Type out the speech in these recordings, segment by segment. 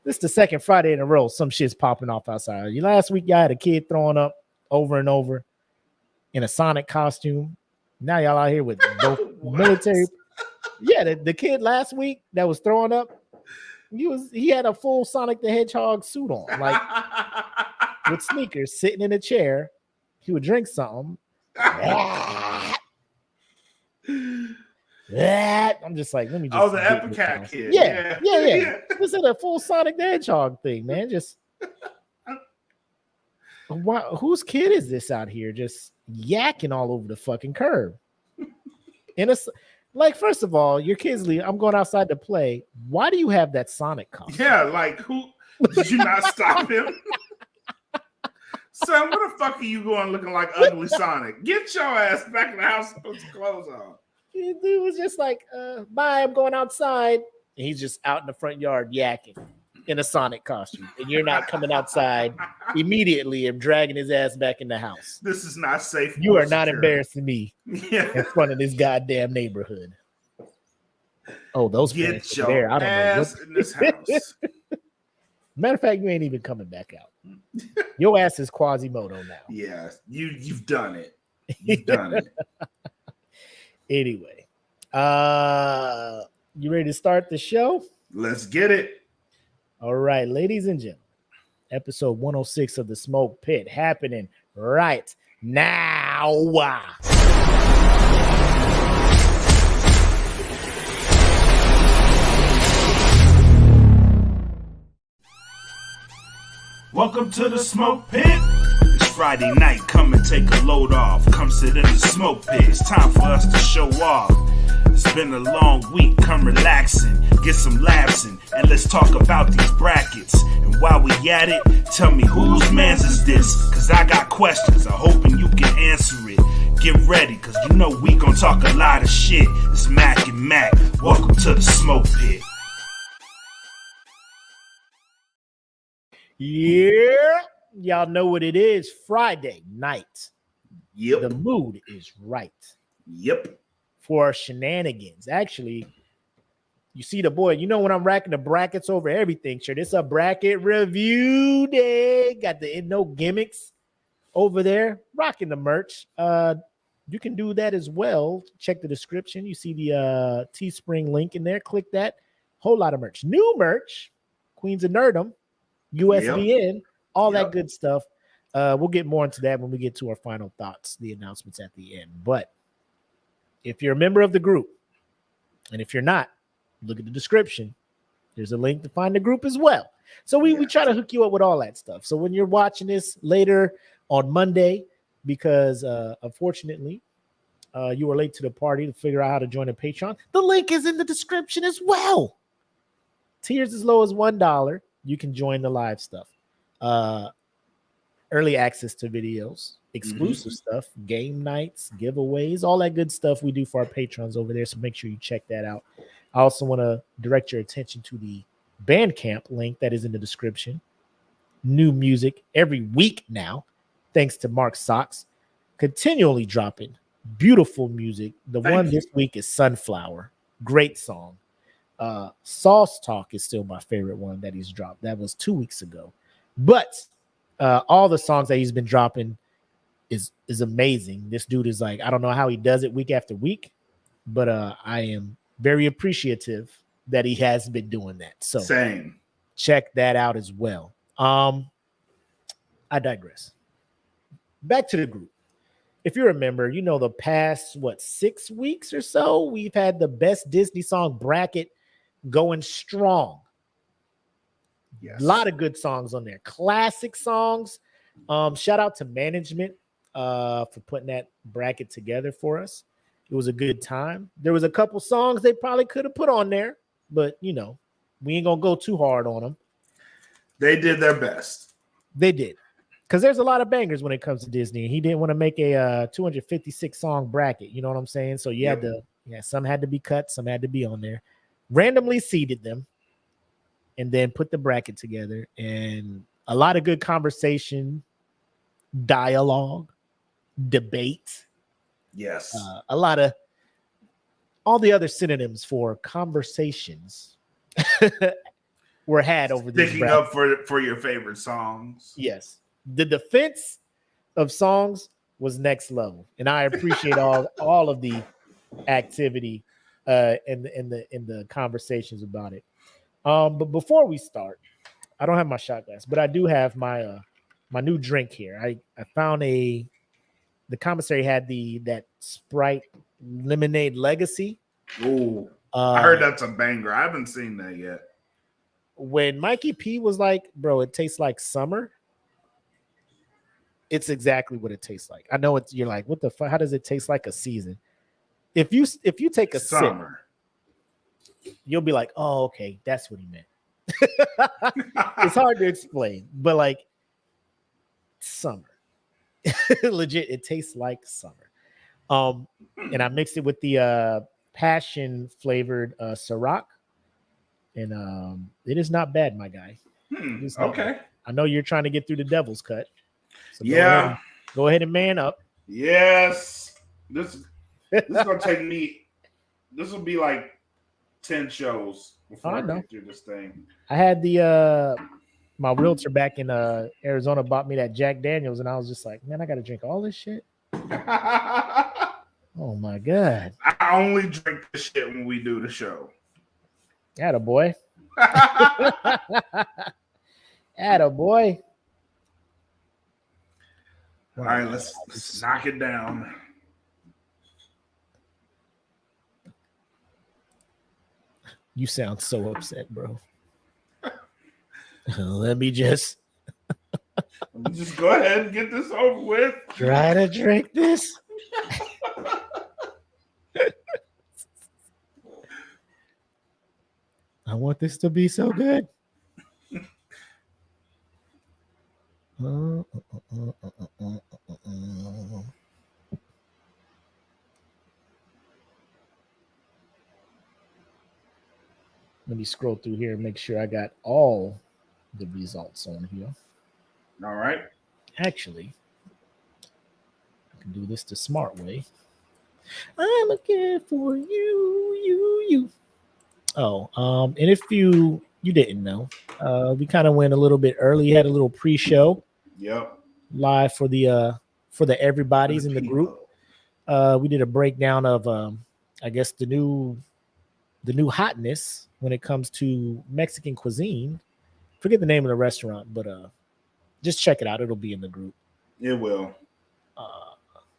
This is the second Friday in a row. Some shit's popping off outside. Last week, y'all had a kid throwing up over and over in a Sonic costume. Now y'all out here with both military. Yeah, the kid last week that was throwing up, he had a full Sonic the Hedgehog suit on, like with sneakers, sitting in a chair. He would drink something. I'm just like, let me just. Oh, the Epicat kid. Yeah. This is a full Sonic the Hedgehog thing, man. Just whose kid is this out here just yakking all over the fucking curb? And it's like, first of all, your kids leave. I'm going outside to play. Why do you have that Sonic costume? Yeah, like who did you not stop him? Son, what the fuck are you going looking like ugly Sonic? Get your ass back in the house and put some clothes on. Dude was just like, bye, I'm going outside. And he's just out in the front yard yakking in a Sonic costume. And you're not coming outside immediately and dragging his ass back in the house. This is not safe. You are not embarrassing me in front of this goddamn neighborhood. Oh, those get your there. I don't ass know in this house. Matter of fact, you ain't even coming back out. Your ass is Quasimodo now. Yeah, you've done it. You've done it. Anyway, you ready to start the show? Let's get it. All right, ladies and gentlemen, episode 106 of the Smoke Pit happening right now. Welcome to the Smoke Pit. It's Friday night, come and take a load off. Come sit in the Smoke Pit, it's time for us to show off. It's been a long week, come relaxing, get some laughs in, and let's talk about these brackets. And while we at it, tell me whose man's is this? Cause I got questions, I'm hoping you can answer it. Get ready, cause you know we gon' talk a lot of shit. It's Makk and Mac, welcome to the Smoke Pit. Yeah, y'all know what it is. Friday night. Yep. The mood is right. Yep. For shenanigans. Actually, you see the boy, you know when I'm racking the brackets over everything, sure, this a bracket review day. Got the no gimmicks over there. Rocking the merch. You can do that as well. Check the description. You see the Teespring link in there. Click that. Whole lot of merch. New merch. Queens of Nerdum. USBN, all that good stuff. We'll get more into that when we get to our final thoughts, the announcements at the end. But if you're a member of the group, and if you're not, look at the description. There's a link to find the group as well. So we try to hook you up with all that stuff. So when you're watching this later on Monday, because unfortunately you were late to the party to figure out how to join a Patreon, the link is in the description as well. Tiers as low as $1. You can join the live stuff. Early access to videos, exclusive stuff, game nights, giveaways, all that good stuff we do for our patrons over there. So make sure you check that out. I also want to direct your attention to the Bandcamp link that is in the description. New music every week now, thanks to Mark Socks, continually dropping beautiful music. The one this week is Sunflower. Great song. Sauce Talk is still my favorite one that he's dropped. That was 2 weeks ago. But all the songs that he's been dropping is amazing. This dude is like, I don't know how he does it week after week, but I am very appreciative that he has been doing that. So same. Check that out as well. I digress. Back to the group. If you remember, you know, the past 6 weeks or so, we've had the best Disney song bracket going strong. Yes. A lot of good songs on there. Classic songs. Shout out to management for putting that bracket together for us. It was a good time. There was a couple songs they probably could have put on there, but you know, we ain't gonna go too hard on them. They did their best. They did. Because there's a lot of bangers when it comes to Disney. He didn't want to make a 256 song bracket. You know what I'm saying? So you had to, some had to be cut, some had to be on there. Randomly seeded them and then put the bracket together. And a lot of good conversation, dialogue, debate. Yes. A lot of all the other synonyms for conversations were had over these Sticking up for your favorite songs. Yes, the defense of songs was next level, and I appreciate all of the activity in the conversations about it. But before we start, I don't have my shot glass, but I do have my my new drink here. I found the commissary had that Sprite lemonade legacy. Ooh, I heard that's a banger. I haven't seen that yet. When Mikey P was like, bro, it tastes like summer. It's exactly what it tastes like. I know it's, you're like, what the fuck? How does it taste like a season? If you take a Summer, sip, you'll be like, oh, okay, that's what he meant. It's hard to explain, but like summer. Legit, it tastes like summer. And I mixed it with the passion flavored Ciroc. And it is not bad, my guy. Okay. Bad. I know you're trying to get through the devil's cut. So yeah. Go ahead and man up. Yes. This is gonna take me. This will be like 10 shows before I get through this thing. I had the my realtor back in Arizona bought me that Jack Daniels, and I was just like, man, I gotta drink all this shit. Oh my god. I only drink this shit when we do the show. Attaboy. Attaboy. All right, let's knock it down. You sound so upset, bro. Let me just go ahead and get this over with. Try to drink this. I want this to be so good. Let me scroll through here and make sure I got all the results on here. All right. Actually, I can do this the smart way. I'm looking for you. Oh, and if you didn't know, we kind of went a little bit early. Had a little pre-show. Yep. Live for the everybody's in the group. We did a breakdown of I guess the new hotness when it comes to Mexican cuisine. Forget the name of the restaurant, but just check it out. It'll be in the group. It will.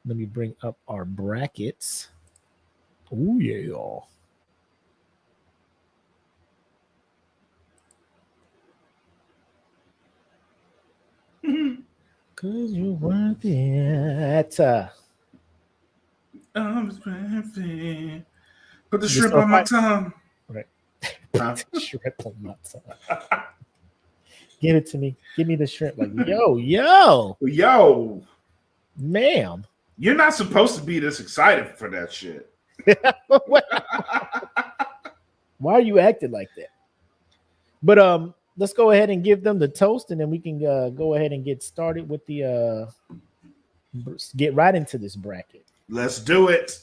Let me bring up our brackets. Oh yeah, y'all. Cause you weren't there. Put the shrimp on my tongue. Right. Shrimp on my tongue. Give it to me. Give me the shrimp. Like, yo, ma'am. You're not supposed to be this excited for that shit. Why are you acting like that? But let's go ahead and give them the toast, and then we can go ahead and get started with the get right into this bracket. Let's do it.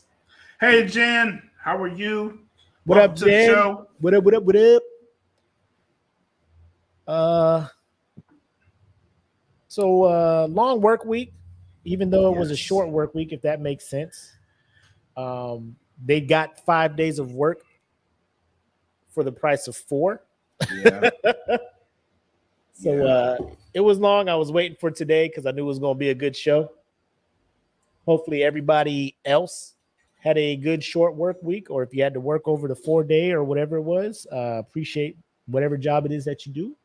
Hey, Jan, how are you? What up, Jan? What up? So long work week, even though it was a short work week, if that makes sense. They got 5 days of work for the price of 4. Yeah. So it was long. I was waiting for today because I knew it was going to be a good show. Hopefully everybody else had a good short work week, or if you had to work over the 4-day or whatever it was, appreciate whatever job it is that you do.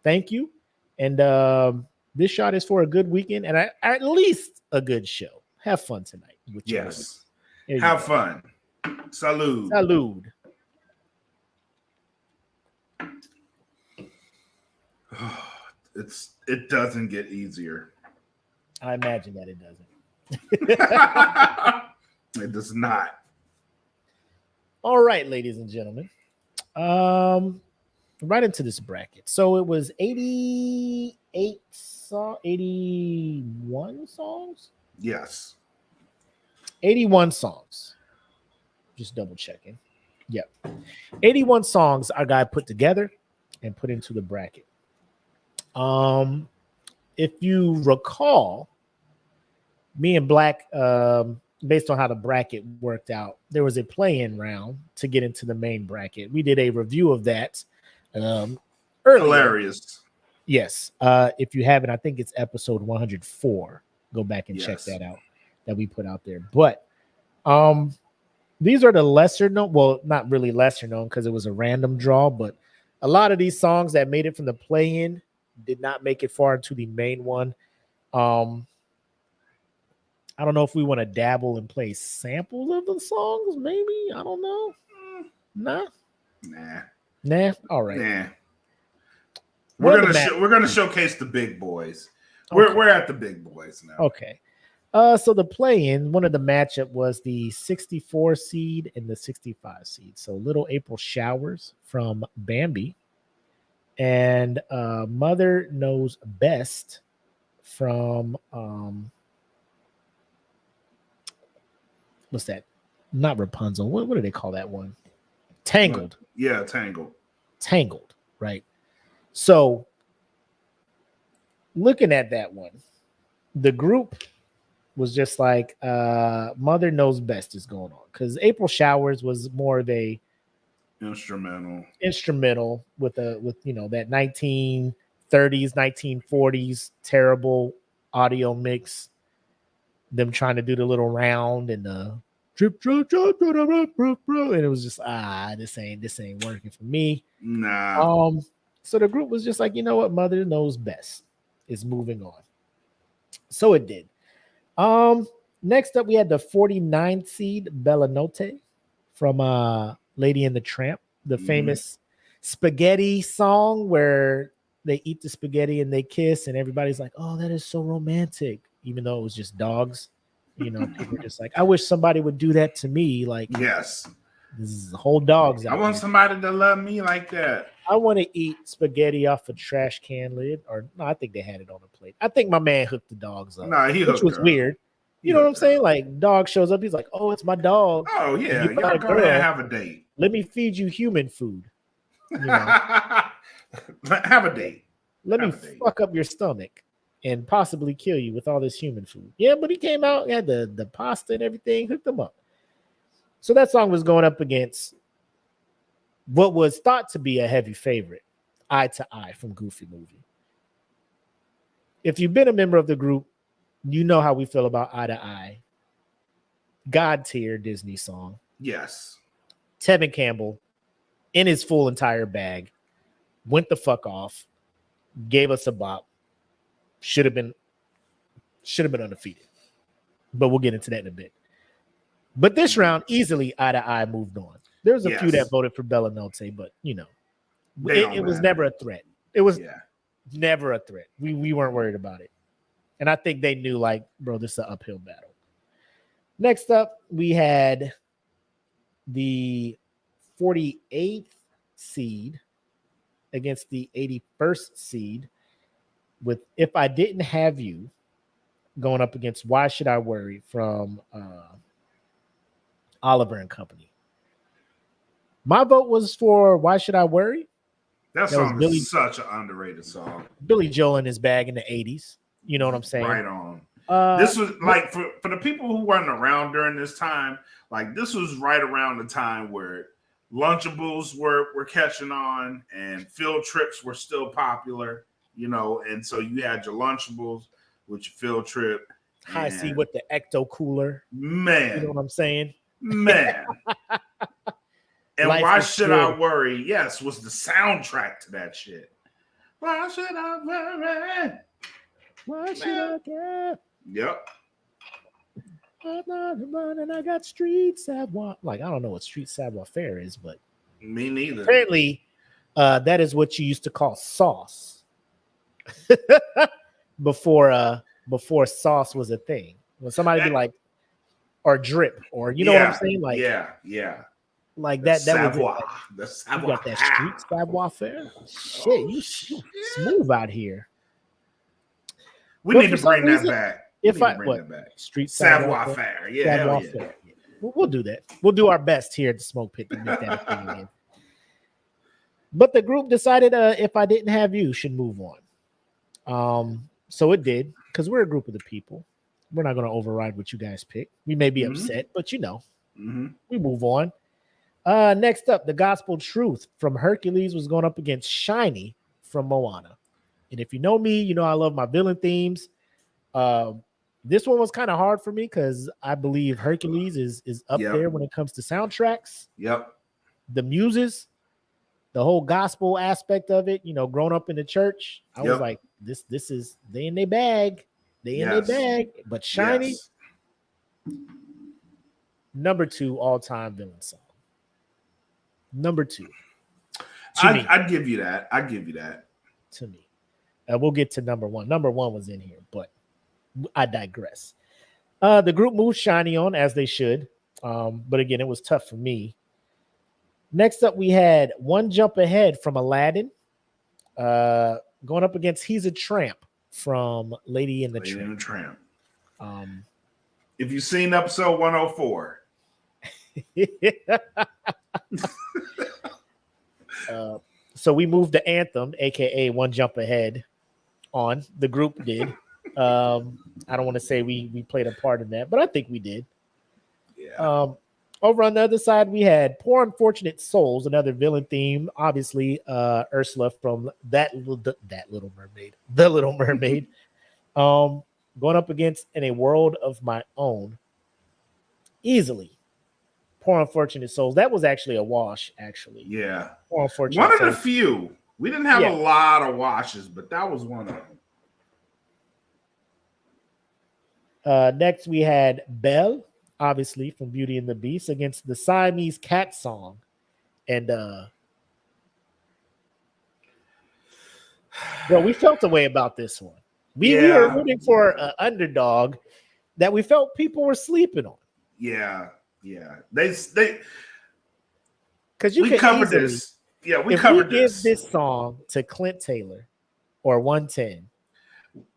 Thank you. And this shot is for a good weekend and at least a good show. Have fun tonight. Yes. Have fun. Salud. Salud. It doesn't get easier. I imagine that it doesn't. It does not. All right, ladies and gentlemen. Right into this bracket. So it was 81 songs? Yes. 81 songs. Just double checking. Yep. 81 songs our guy put together. and put into the bracket. If you recall, me and Black, based on how the bracket worked out, there was a play-in round to get into the main bracket. We did a review of that earlier. Hilarious. Yes. If you haven't, I think it's episode 104. Go back and check that out that we put out there. But these are the lesser known, well, not really lesser known because it was a random draw, but a lot of these songs that made it from the play-in did not make it far into the main one. I don't know if we want to dabble and play samples of the songs, maybe. I don't know. Nah. All right. Nah. We're gonna showcase the big boys. Okay. We're at the big boys now. Okay. So the play-in, one of the matchup was the 64 seed and the 65 seed. So Little April Showers from Bambi and Mother Knows Best from what's that? Not Rapunzel. What do they call that one? Tangled. Yeah, Tangled. Tangled, right? So looking at that one, the group was just like Mother Knows Best is going on because April Showers was more of a instrumental with that 1930s 1940s terrible audio mix, them trying to do the little round and the trip and it was just this ain't working for me. Nah. So the group was just like, you know what, Mother Knows Best is moving on. So it did. Next up, we had the 49th seed Bella Notte from Lady and the Tramp, the famous spaghetti song where they eat the spaghetti and they kiss, and everybody's like, "Oh, that is so romantic," even though it was just dogs. People are just like, "I wish somebody would do that to me." Like, yes, this is the whole dogs. I want somebody to love me like that. I want to eat spaghetti off a trash can lid, or no, I think they had it on a plate. I think my man hooked the dogs up, which was weird. You know what I'm saying? Like, dog shows up, he's like, "Oh, it's my dog." Oh yeah, y'all go ahead and have a date. Let me feed you human food. Have a date. Let me fuck up your stomach and possibly kill you with all this human food. Yeah, but he came out, had the pasta and everything, hooked them up. So that song was going up against what was thought to be a heavy favorite, Eye to Eye from Goofy Movie. If you've been a member of the group, you know how we feel about Eye to Eye. God tier Disney song. Yes. Tevin Campbell, in his full entire bag, went the fuck off, gave us a bop. Should have been undefeated. But we'll get into that in a bit. But this round, easily Eye to Eye moved on. There was a few that voted for Bella Notte, but it was never a threat. It was never a threat. We weren't worried about it. And I think they knew, like, bro, this is an uphill battle. Next up, we had the 48th seed against the 81st seed with If I Didn't Have You going up against Why Should I Worry from Oliver and Company. My vote was for Why Should I Worry? That song is such an underrated song. Billy Joel in his bag in the 80s. You know what I'm saying? Right on. This was like for the people who weren't around during this time, like this was right around the time where Lunchables were catching on and field trips were still popular, and so you had your Lunchables with your field trip. High C with the Ecto Cooler. Man. You know what I'm saying? Man. And Why Should I Worry? Yes, was the soundtrack to that shit. Why should I worry? Why should I care? Yep. I'm not running. I got street savoir. Like, I don't know what street savoir faire is, but me neither. Apparently, that is what you used to call sauce before sauce was a thing. When somebody be like, or drip, or what I'm saying? Like, yeah. Like the that savoir. Was it. Like, you got that street savoir faire. Shit, you smooth out here. We need to bring that back. Street savoir faire. Yeah. We'll do that. We'll do our best here at the Smoke Pit to make that a thing again. But the group decided if I didn't have you, should move on. So it did, because we're a group of the people. We're not going to override what you guys pick. We may be upset, but we move on. Next up, the Gospel Truth from Hercules was going up against Shiny from Moana. And if you know me, you know I love my villain themes. This one was kind of hard for me because I believe Hercules is up there when it comes to soundtracks. Yep. The muses, the whole gospel aspect of it, growing up in the church, I was like, this is they in their bag. They in their bag. But Shiny, number 2 all-time villain song. Number 2. I'd give you that. I'd give you that. To me. We'll get to number 1. Number 1 was in here, but I digress. The group moved Shiny on, as they should. But again, it was tough for me. Next up, we had One Jump Ahead from Aladdin. Going up against He's a Tramp from Lady and the Tramp. If you've seen episode 104. So we moved the anthem, aka One Jump Ahead, on. The group did. I don't want to say we played a part in that, but I think we did. Yeah. Over on the other side, we had Poor Unfortunate Souls, another villain theme. Obviously, Ursula from The Little Mermaid. Going up against In a World of My Own. Easily. Poor Unfortunate Souls. That was actually a wash, actually. Yeah. Poor Unfortunate One of Souls. the few. We didn't have a lot of washes, but that was one of them. Next, we had Belle, obviously, from Beauty and the Beast, against the Siamese Cat song. And we felt a way about this one. We were rooting for an underdog that we felt people were sleeping on. Yeah. Because we covered this. Yeah, we covered this. If we give this song to Clint Taylor or 110,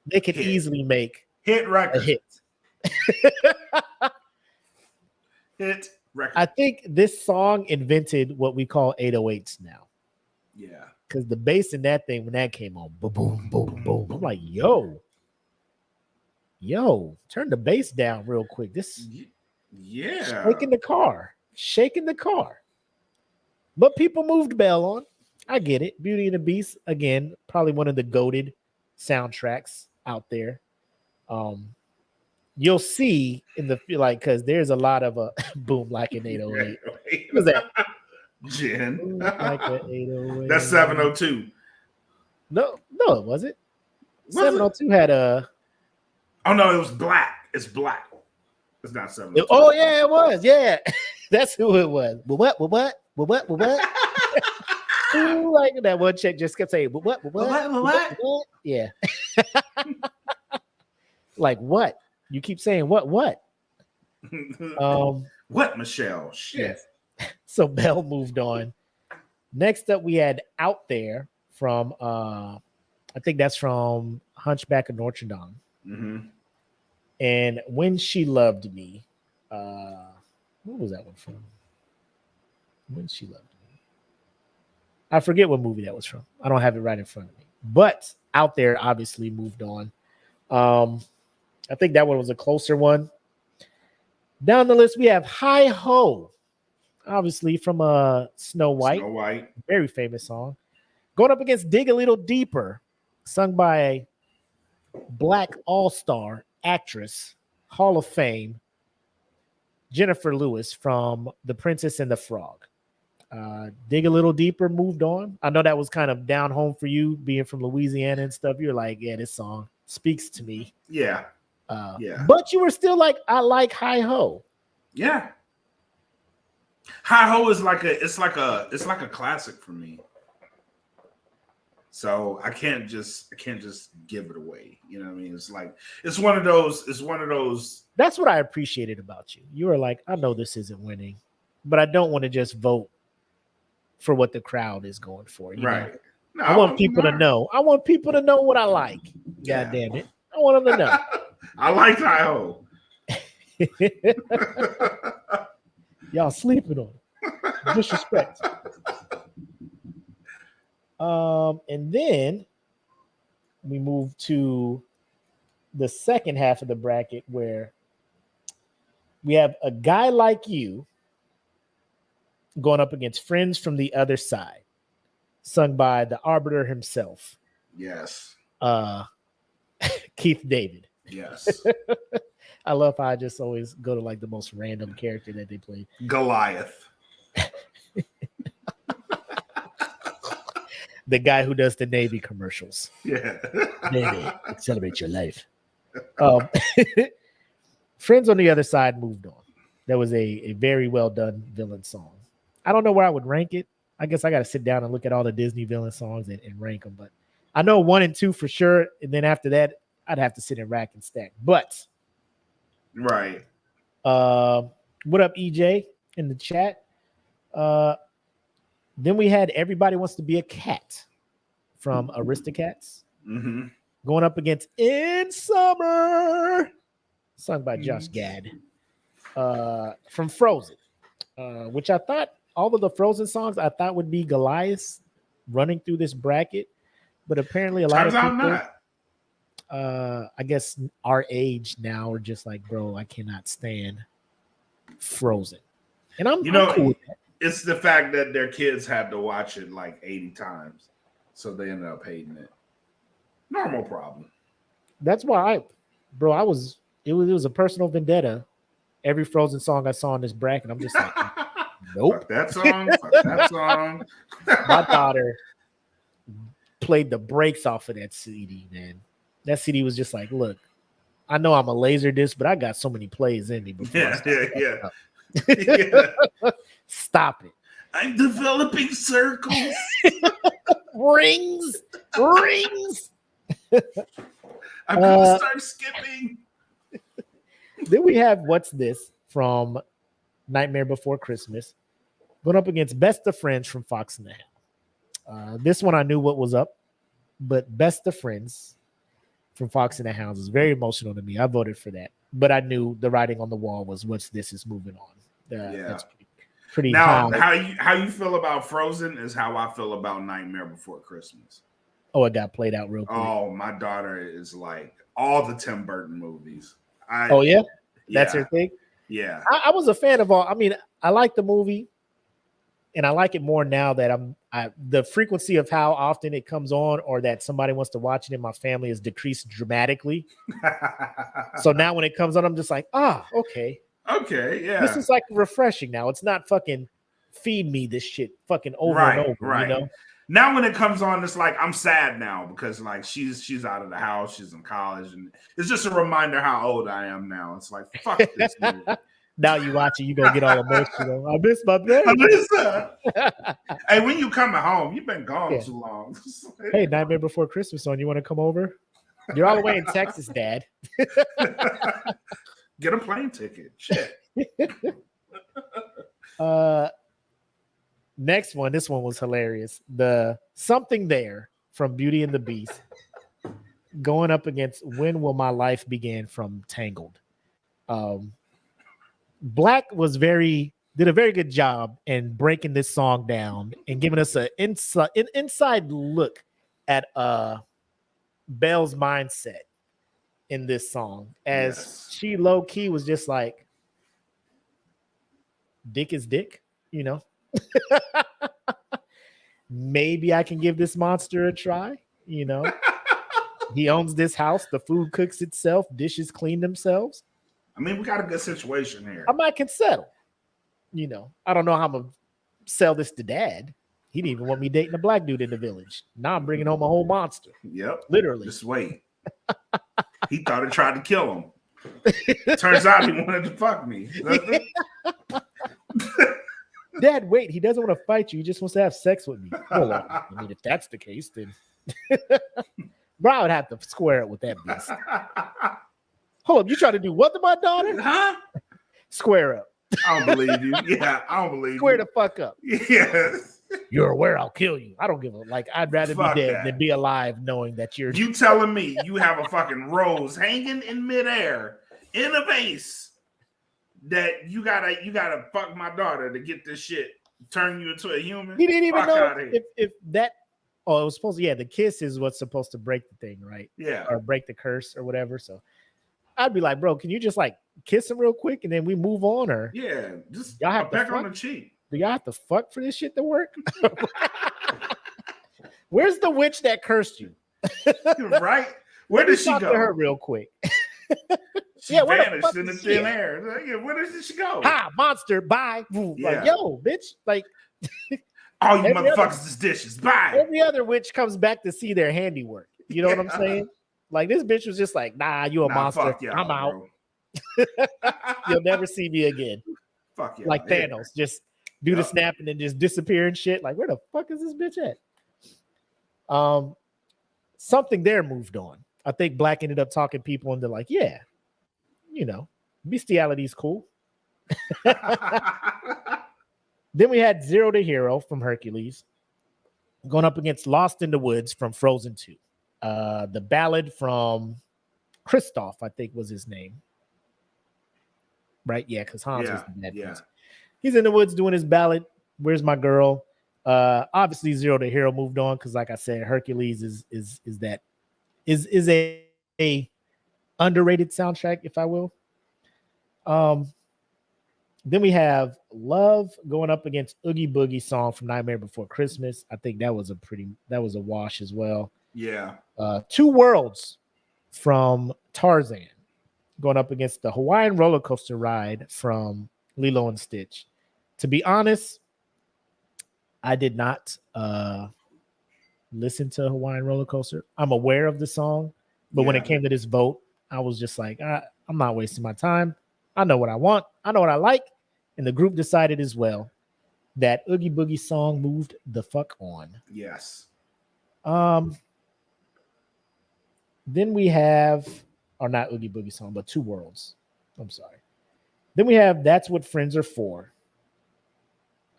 they could easily make hit record. A hit. Hit record. I think this song invented what we call 808s now. Yeah. Because the bass in that thing, when that came on, boom, boom, boom, boom. I'm like, yo, turn the bass down real quick. This shaking the car. But people moved Belle on. I get it. Beauty and the Beast, again, probably one of the goated soundtracks out there. You'll see in the because there's a lot of boom like an 808. What was that? Jen. Like an 808. That's 702. No, it wasn't. 702 had a. Oh no, it was black. It's black. It's not 702. Oh yeah, it was. Yeah, that's who it was. What? Ooh, like that one chick just kept saying, what? Yeah. Like what? You keep saying what? What, Michelle? Shit. Yeah. So Belle moved on. Next up, we had Out There from I think that's from Hunchback of Notre Dame. Mm-hmm. And When She Loved Me. What was that one from? When She Loved Me. I forget what movie that was from. I don't have it right in front of me. But Out There obviously moved on. I think that one was a closer one. Down the list, we have Hi Ho, obviously from Snow White. Snow White. Very famous song. Going up against Dig a Little Deeper, sung by Black All-Star actress, Hall of Fame, Jennifer Lewis from The Princess and the Frog. Dig a Little Deeper moved on. I know that was kind of down home for you, being from Louisiana and stuff. You're like, yeah, this song speaks to me. Yeah. But you were still like, I like Hi Ho. Yeah. Hi Ho is like a classic for me. So I can't just give it away. You know what I mean? It's one of those. That's what I appreciated about you. You were like, I know this isn't winning, but I don't want to just vote for what the crowd is going for. Right. No, I want people to know. I want people to know what I like. Yeah. God damn it. I want them to know. I like Hi Ho. Y'all sleeping on it. Disrespect. And then we move to the second half of the bracket where we have A Guy Like You going up against Friends from the Other Side, sung by the Arbiter himself, Yes. Keith David. Yes. I love how I just always go to like the most random character that they play. Goliath. The guy who does the Navy commercials. Yeah. Navy, accelerate your life. Friends on the Other Side moved on. That was a very well done villain song. I don't know where I would rank it. I guess I got to sit down and look at all the Disney villain songs and rank them. But I know 1 and 2 for sure. And then after that, I'd have to sit and rack and stack. But right. What up, EJ, in the chat? Then we had Everybody Wants to Be a Cat from Aristocats going up against In Summer, sung by Josh Gad from Frozen, which I thought all of the Frozen songs I thought would be Goliath running through this bracket, but apparently a lot of people, I guess our age now, are just like, bro, I cannot stand Frozen, and I'm cool with that. It's the fact that their kids had to watch it like 80 times, so they ended up hating it. Normal problem. That's why it was a personal vendetta. Every Frozen song I saw in this bracket, I'm just like, nope. Fuck that song. Fuck that song. My daughter played the brakes off of that CD, man. That CD was just like, look, I know I'm a laser disc, but I got so many plays in me before. Yeah. Stop it. I'm developing circles. Rings. I'm gonna start skipping. Then we have What's This from Nightmare Before Christmas going up against Best of Friends from Fox and the Hound. This one I knew what was up, but Best of Friends from Fox and the Hounds is very emotional to me. I voted for that, but I knew the writing on the wall was What's This is moving on. That's pretty now high. how you feel about Frozen is how I feel about Nightmare Before Christmas. Oh, it got played out real quick. Oh, my daughter is like all the Tim Burton movies. That's her thing. Yeah, I was a fan of all. I mean, I like the movie, and I like it more now that the frequency of how often it comes on or that somebody wants to watch it in my family has decreased dramatically. So now when it comes on, I'm just like, okay. Okay, yeah. This is like refreshing now. It's not fucking feed me this shit fucking over and over. Right. You know? Now when it comes on, it's like I'm sad now because like she's out of the house, she's in college, and it's just a reminder how old I am now. It's like fuck this movie. Now you watch it, you gonna get all emotional. I miss my baby. I miss her. Hey, when you coming home, you've been gone too long. Hey, Nightmare Before Christmas on. You want to come over? You're all the way in Texas, Dad. Get a plane ticket. Shit. Next one. This one was hilarious. The Something There from Beauty and the Beast going up against When Will My Life Begin from Tangled. Black did a very good job in breaking this song down and giving us an inside look at Belle's mindset in this song, as she low key was just like, dick is dick, you know. Maybe I can give this monster a try, you know. He owns this house, the food cooks itself, dishes clean themselves. I mean, we got a good situation here. I might can settle, you know. I don't know how I'm gonna sell this to Dad. He didn't even want me dating a black dude in the village. Now I'm bringing home a whole monster. Yep, literally. Just wait. He thought it tried to kill him. Turns out he wanted to fuck me. Dad, wait, he doesn't want to fight you. He just wants to have sex with me. Hold on. I mean, if that's the case, then bro, I would have to square it with that beast. Hold up, you trying to do what to my daughter? Huh? Square up. I don't believe you. Yeah, I don't believe Square you. the fuck up. Yeah. You're aware I'll kill you. I don't give a I'd rather Fuck be dead that. than be alive knowing that you're. You telling me you have a fucking rose hanging in midair in a vase that you gotta fuck my daughter to get this shit, turn you into a human? He didn't even Fuck know outta here. if that Oh, it was supposed to, yeah, the kiss is what's supposed to break the thing, right? Yeah. Or break the curse or whatever. So I'd be like, bro, can you just like kiss him real quick and then we move on? Or Yeah. Just y'all a have to peck on fuck? the cheek. Do y'all have to fuck for this shit to work? Where's the witch that cursed you? Right? Where did she Talk to her go? real quick. She Yeah, where the vanished fuck in the is she thin at? air. Like, yeah, where did she go? Ha, monster, bye. Like, Yeah. yo, bitch. Like All you every other- motherfuckers is dishes. Bye. every other witch comes back to see their handiwork. You know what I'm Yeah. saying? Like this bitch was just like, nah, you a Nah, monster. fuck y'all, I'm out. bro. You'll never see me again. Fuck y'all. Like Yeah. Thanos, just do the snap and then just disappear and shit. Like, where the fuck is this bitch at? Something there moved on. I think Black ended up talking people and they're like, yeah, you know, bestiality is cool. Then we had Zero to Hero from Hercules going up against Lost in the Woods from Frozen 2. The ballad from Kristoff, I think was his name. Right? Yeah, because Hans was the bad prince. He's in the woods doing his ballad. Where's my girl? Obviously, Zero to Hero moved on because, like I said, Hercules is a underrated soundtrack, if I will. Then we have Love going up against Oogie Boogie song from Nightmare Before Christmas. I think that was a wash as well. Yeah. Two Worlds from Tarzan going up against the Hawaiian roller coaster ride from Lilo and Stitch. To be honest, I did not listen to Hawaiian roller coaster. I'm aware of the song, but when it came to this vote, I was just like, I'm not wasting my time. I know what I want. I know what I like. And the group decided as well that Oogie Boogie song moved the fuck on. Yes. Then we have, or not Oogie Boogie song, but Two Worlds. I'm sorry. Then we have That's What Friends Are For.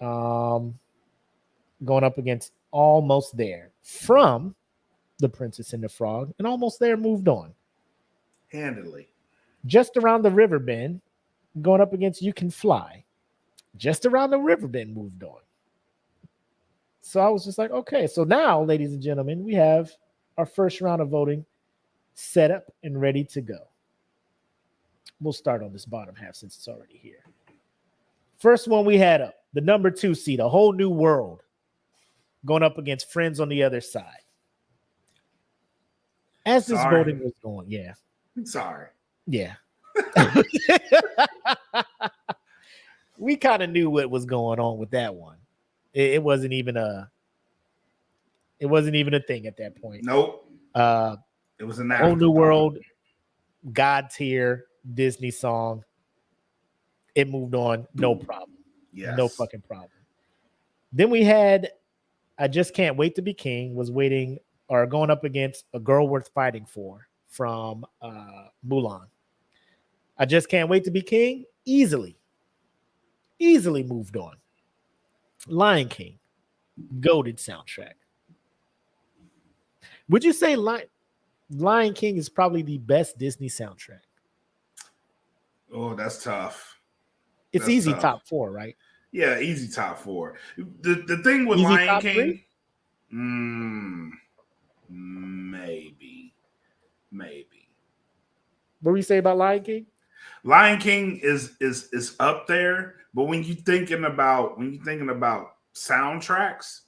Going up against Almost There from The Princess and the Frog, and Almost There moved on. Handily. Just Around the River Bend going up against You Can Fly. Just Around the River Bend moved on. So I was just like, okay. So now, ladies and gentlemen, we have our first round of voting set up and ready to go. We'll start on this bottom half since it's already here. First one we had up, the number 2 seed, A Whole New World, going up against Friends on the Other Side. As this voting was going, yeah. Sorry. Yeah. We kind of knew what was going on with that one. It wasn't even a thing at that point. Nope. It was an Whole New World, God tier, Disney song. It moved on, no problem. Yes. No fucking problem. Then we had I Just Can't Wait to Be King was waiting or going up against A Girl Worth Fighting For from Mulan. I Just Can't Wait to Be King easily moved on. Lion King, goated soundtrack. Would you say Lion King is probably the best Disney soundtrack? Oh, that's tough. It's easy tough. Top 4, right? Yeah, easy top 4. The thing with easy Lion King, maybe. What were you say about Lion King? Lion King is up there, but when you're thinking about soundtracks,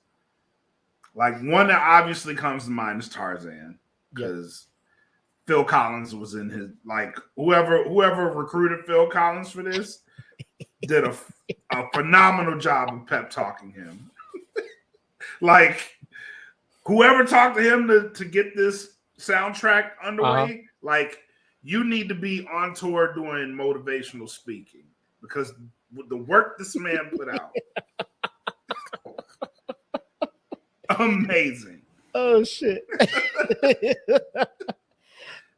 like one that obviously comes to mind is Tarzan, because Phil Collins was in his, like, whoever recruited Phil Collins for this did a phenomenal job of pep talking him. Like, whoever talked to him to get this soundtrack underway, like, you need to be on tour doing motivational speaking, because with the work this man put out, amazing. Oh shit.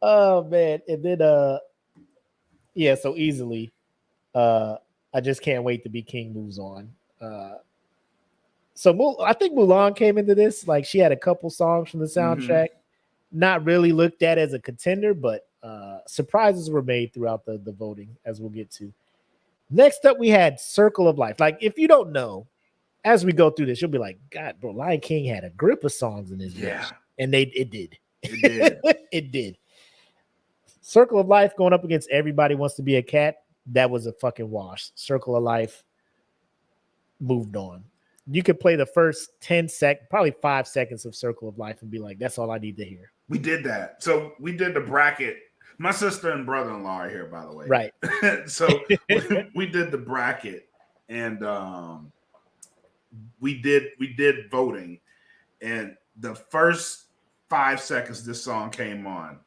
Oh man. And then so easily I Just Can't Wait to Be King moves on. So I think Mulan came into this like she had a couple songs from the soundtrack, not really looked at as a contender, but surprises were made throughout the voting, as we'll get to. Next up, we had Circle of Life. Like, if you don't know, as we go through this, you'll be like, God, bro, Lion King had a grip of songs in this Yeah. bitch. And it did. It did. It did. Circle of Life going up against Everybody Wants to Be a Cat. That was a fucking wash. Circle of Life moved on. You could play the first 10 seconds, probably 5 seconds of Circle of Life and be like, that's all I need to hear. We did that. So we did the bracket. My sister and brother-in-law are here, by the way. Right. So we did the bracket, and we did voting, and the first 5 seconds this song came on,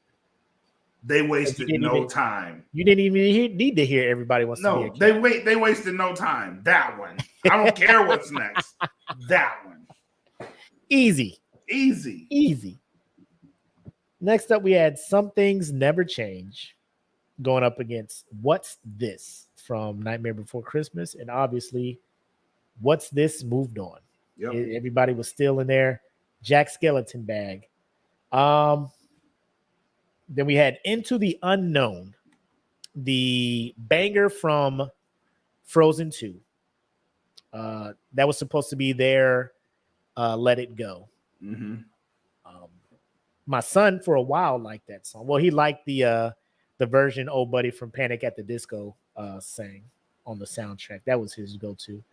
they wasted no time. You didn't even need to hear Everybody Wants to Be a Cat. They wasted no time. That one. I don't care what's next. That one. Easy. Next up, we had Some Things Never Change going up against What's This from Nightmare Before Christmas. And obviously, What's This moved on. Yep. Everybody was still in there. Jack Skeleton Bag. Then we had Into the Unknown, the banger from Frozen 2. That was supposed to be their Let It Go. Mm-hmm. My son for a while liked that song. Well, he liked the version Old Buddy from Panic at the Disco sang on the soundtrack. That was his go-to.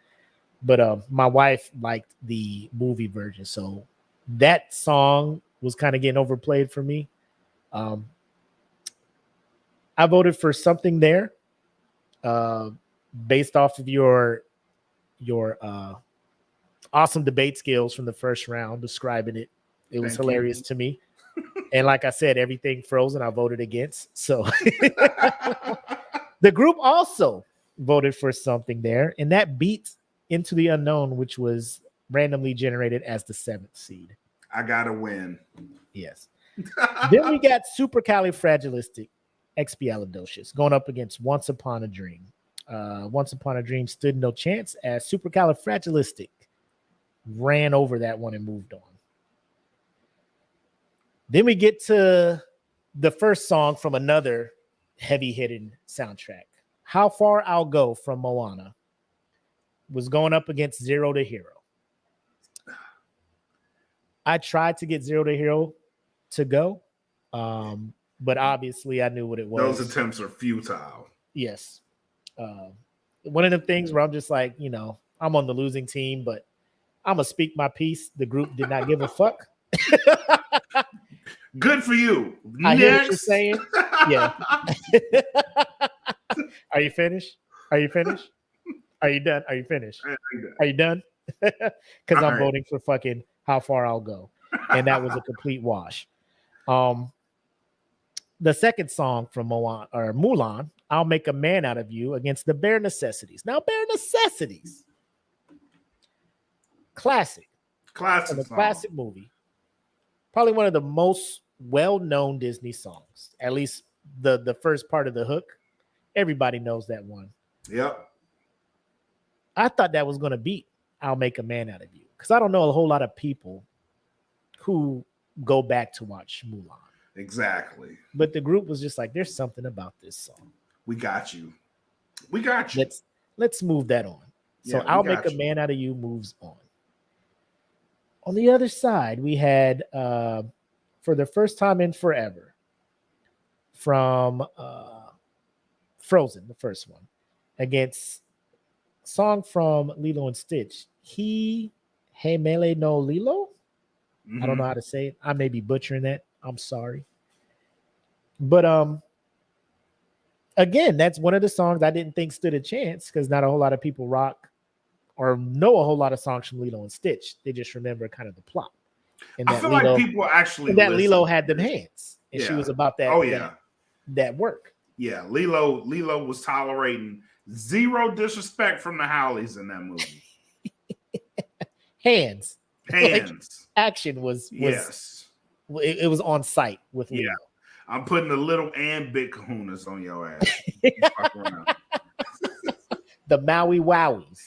But my wife liked the movie version. So that song was kind of getting overplayed for me. I voted for Something There based off of your awesome debate skills from the first round, describing it. It was hilarious to me. And like I said, everything Frozen I voted against. So the group also voted for Something There, and that beat Into the Unknown, which was randomly generated as the 7th seed. I gotta win. Yes. Then we got Supercalifragilisticexpialidocious going up against Once Upon a Dream. Once Upon a Dream stood no chance as Supercalifragilistic ran over that one and moved on. Then we get to the first song from another heavy-hitting soundtrack. How Far I'll Go from Moana was going up against Zero to Hero. I tried to get Zero to Hero to go, but obviously I knew what it was. Those attempts are futile. Yes. One of the things where I'm just like, I'm on the losing team, but I'm going to speak my piece. The group did not give a fuck. Good for you. I hear what you're saying. Yeah. Are you finished? Are you finished? Are you done? Are you finished? Are you done? Because I'm voting for fucking How Far I'll Go. And that was a complete wash. The second song from Mulan, I'll Make a Man Out of You against the Bare Necessities. Now, Bare Necessities. Classic. Classic movie. Probably one of the most well-known Disney songs. At least the first part of the hook. Everybody knows that one. Yep. I thought that was going to beat I'll Make a Man Out of You. Because I don't know a whole lot of people who go back to watch Mulan. Exactly. But the group was just like, there's something about this song. We got you. We got you. Let's move that on. So Yeah, I'll Make a Man Out of You moves on. On the other side, we had For the First Time in Forever from Frozen, the first one, against a song from Lilo and Stitch. He Mele no Lilo. I don't know how to say it. I may be butchering that. I'm sorry. But again, that's one of the songs I didn't think stood a chance because not a whole lot of people rock or know a whole lot of songs from Lilo and Stitch. They just remember kind of the plot. And I feel like people actually that Lilo had them hands, and she was about that. Oh yeah, that work. Yeah, Lilo was tolerating zero disrespect from the Howleys in that movie. Hands. Like, action was yes. It was on site with Lilo. Yeah. I'm putting the little and big kahunas on your ass. The Maui Wowies.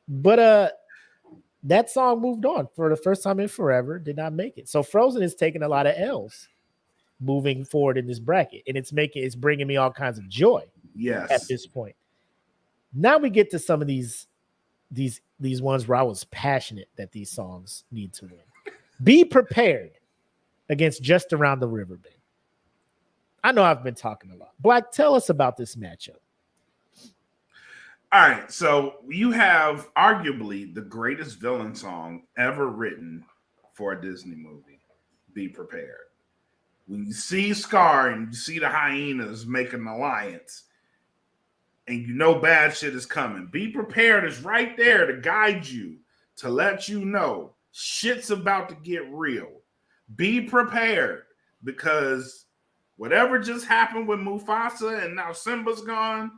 But that song moved on for the first time in forever, did not make it. So Frozen is taking a lot of L's moving forward in this bracket, and it's bringing me all kinds of joy. Yes. At this point. Now we get to some of these these ones where I was passionate that these songs need to win. Be prepared against Just Around the River Bend. I know I've been talking a lot. Black, tell us about this matchup. All right, so you have arguably the greatest villain song ever written for a Disney movie. Be prepared. When you see Scar and you see the hyenas make an alliance, and you know bad shit is coming, Be Prepared is right there to guide you, to let you know shit's about to get real. Be prepared, because whatever just happened with Mufasa and now Simba's gone,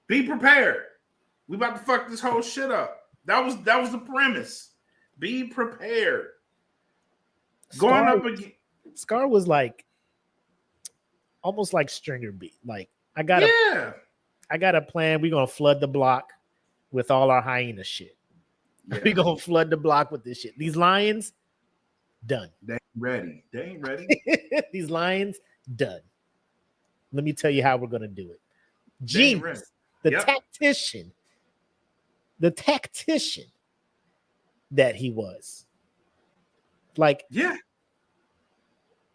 be prepared. We about to fuck this whole shit up. That was the premise. Be prepared. Going up again. Scar was like almost like Stringer beat. Like I got a plan. We're gonna flood the block with all our hyena shit. Yeah. We're gonna flood the block with this shit. These lions, done. They ain't ready. They ain't ready. These lions, done. Let me tell you how we're gonna do it. Genius. The tactician that he was. Like, yeah.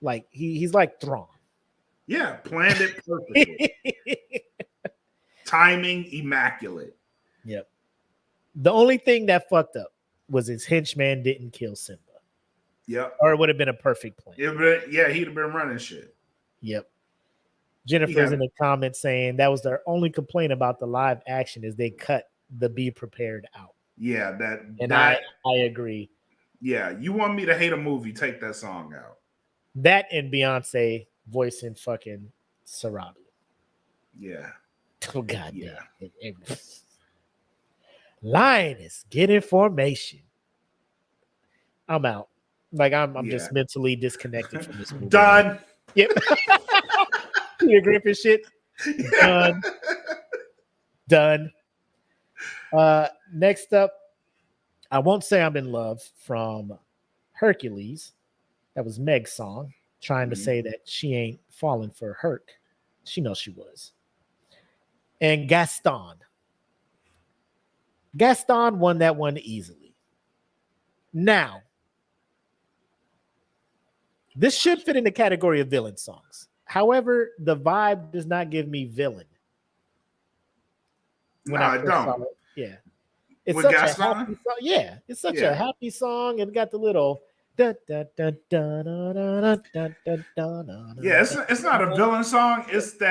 Like he's like Thrawn. Yeah, planned it perfectly. Timing immaculate. Yep. The only thing that fucked up was his henchman didn't kill Simba. Yep. Or it would have been a perfect plan. He'd have been running shit. Yep. Jennifer's in the comments saying that was their only complaint about the live action is they cut the Be Prepared out. Yeah, I agree. Yeah, you want me to hate a movie, take that song out. That and Beyonce voicing fucking Sarabi. Yeah. Oh god, yeah. Lioness, get in formation. I'm out. Like I'm just mentally disconnected from this movie. Done. Yep. Peter Griffin shit. Done. Next up, I Won't Say I'm in Love from Hercules. That was Meg's song, trying to say that she ain't falling for Herc. She knows she was. And Gaston. Gaston won that one easily. Now, this should fit in the category of villain songs. However, the vibe does not give me villain. I don't. Yeah. It's such a happy song. Yeah, it's such a happy song. It got the little yeah, it's not a villain song. It's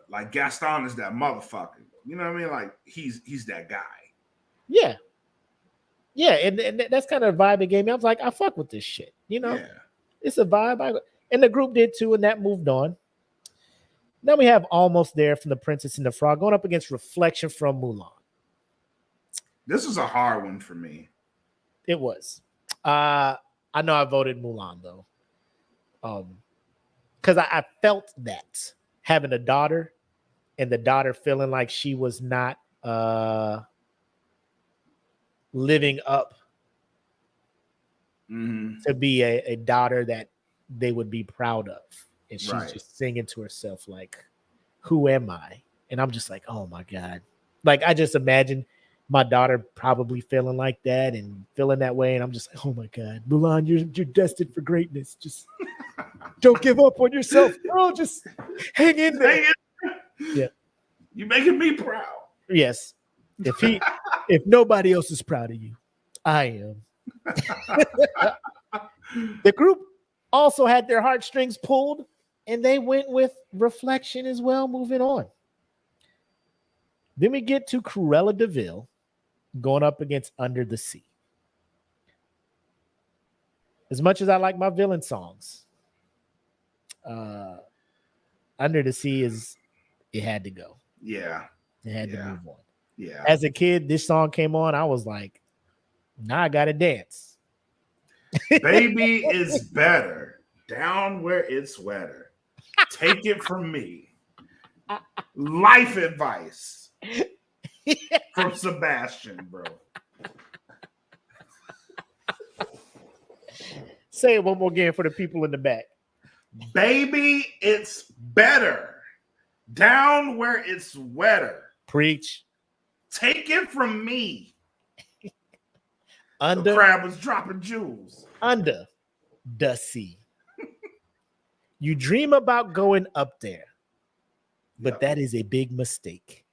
like Gaston is that motherfucker. You know what I mean? Like he's that guy. Yeah. Yeah, and that's kind of the vibe it gave me. I was like, I fuck with this shit. You know? Yeah. It's a vibe. And the group did too, and that moved on. Then we have Almost There from The Princess and the Frog going up against Reflection from Mulan. This is a hard one for me. It was. I know I voted Mulan though. Because I felt that having a daughter and the daughter feeling like she was not living up to be a daughter that they would be proud of. And she's just singing to herself like, who am I? And I'm just like, oh my God. Like I just imagine my daughter probably feeling like that and feeling that way. And I'm just like, oh my God, Mulan, you're destined for greatness. Just don't give up on yourself, girl. Just hang in there. Yeah. You're making me proud. Yes. If nobody else is proud of you, I am. The group also had their heartstrings pulled and they went with Reflection as well, moving on. Then we get to Cruella de Vil going up against Under the Sea. As much as I like my villain songs, Under the Sea it had to go. Yeah. It had to move on. Yeah. As a kid, this song came on. I was like, now I got to dance. Baby is better down where it's wetter. Take it from me. Life advice from Sebastian, bro. Say it one more again for the people in the back. Baby, it's better down where it's wetter. Preach. Take it from me. Under the crab was dropping jewels. Under the sea. You dream about going up there, but that is a big mistake.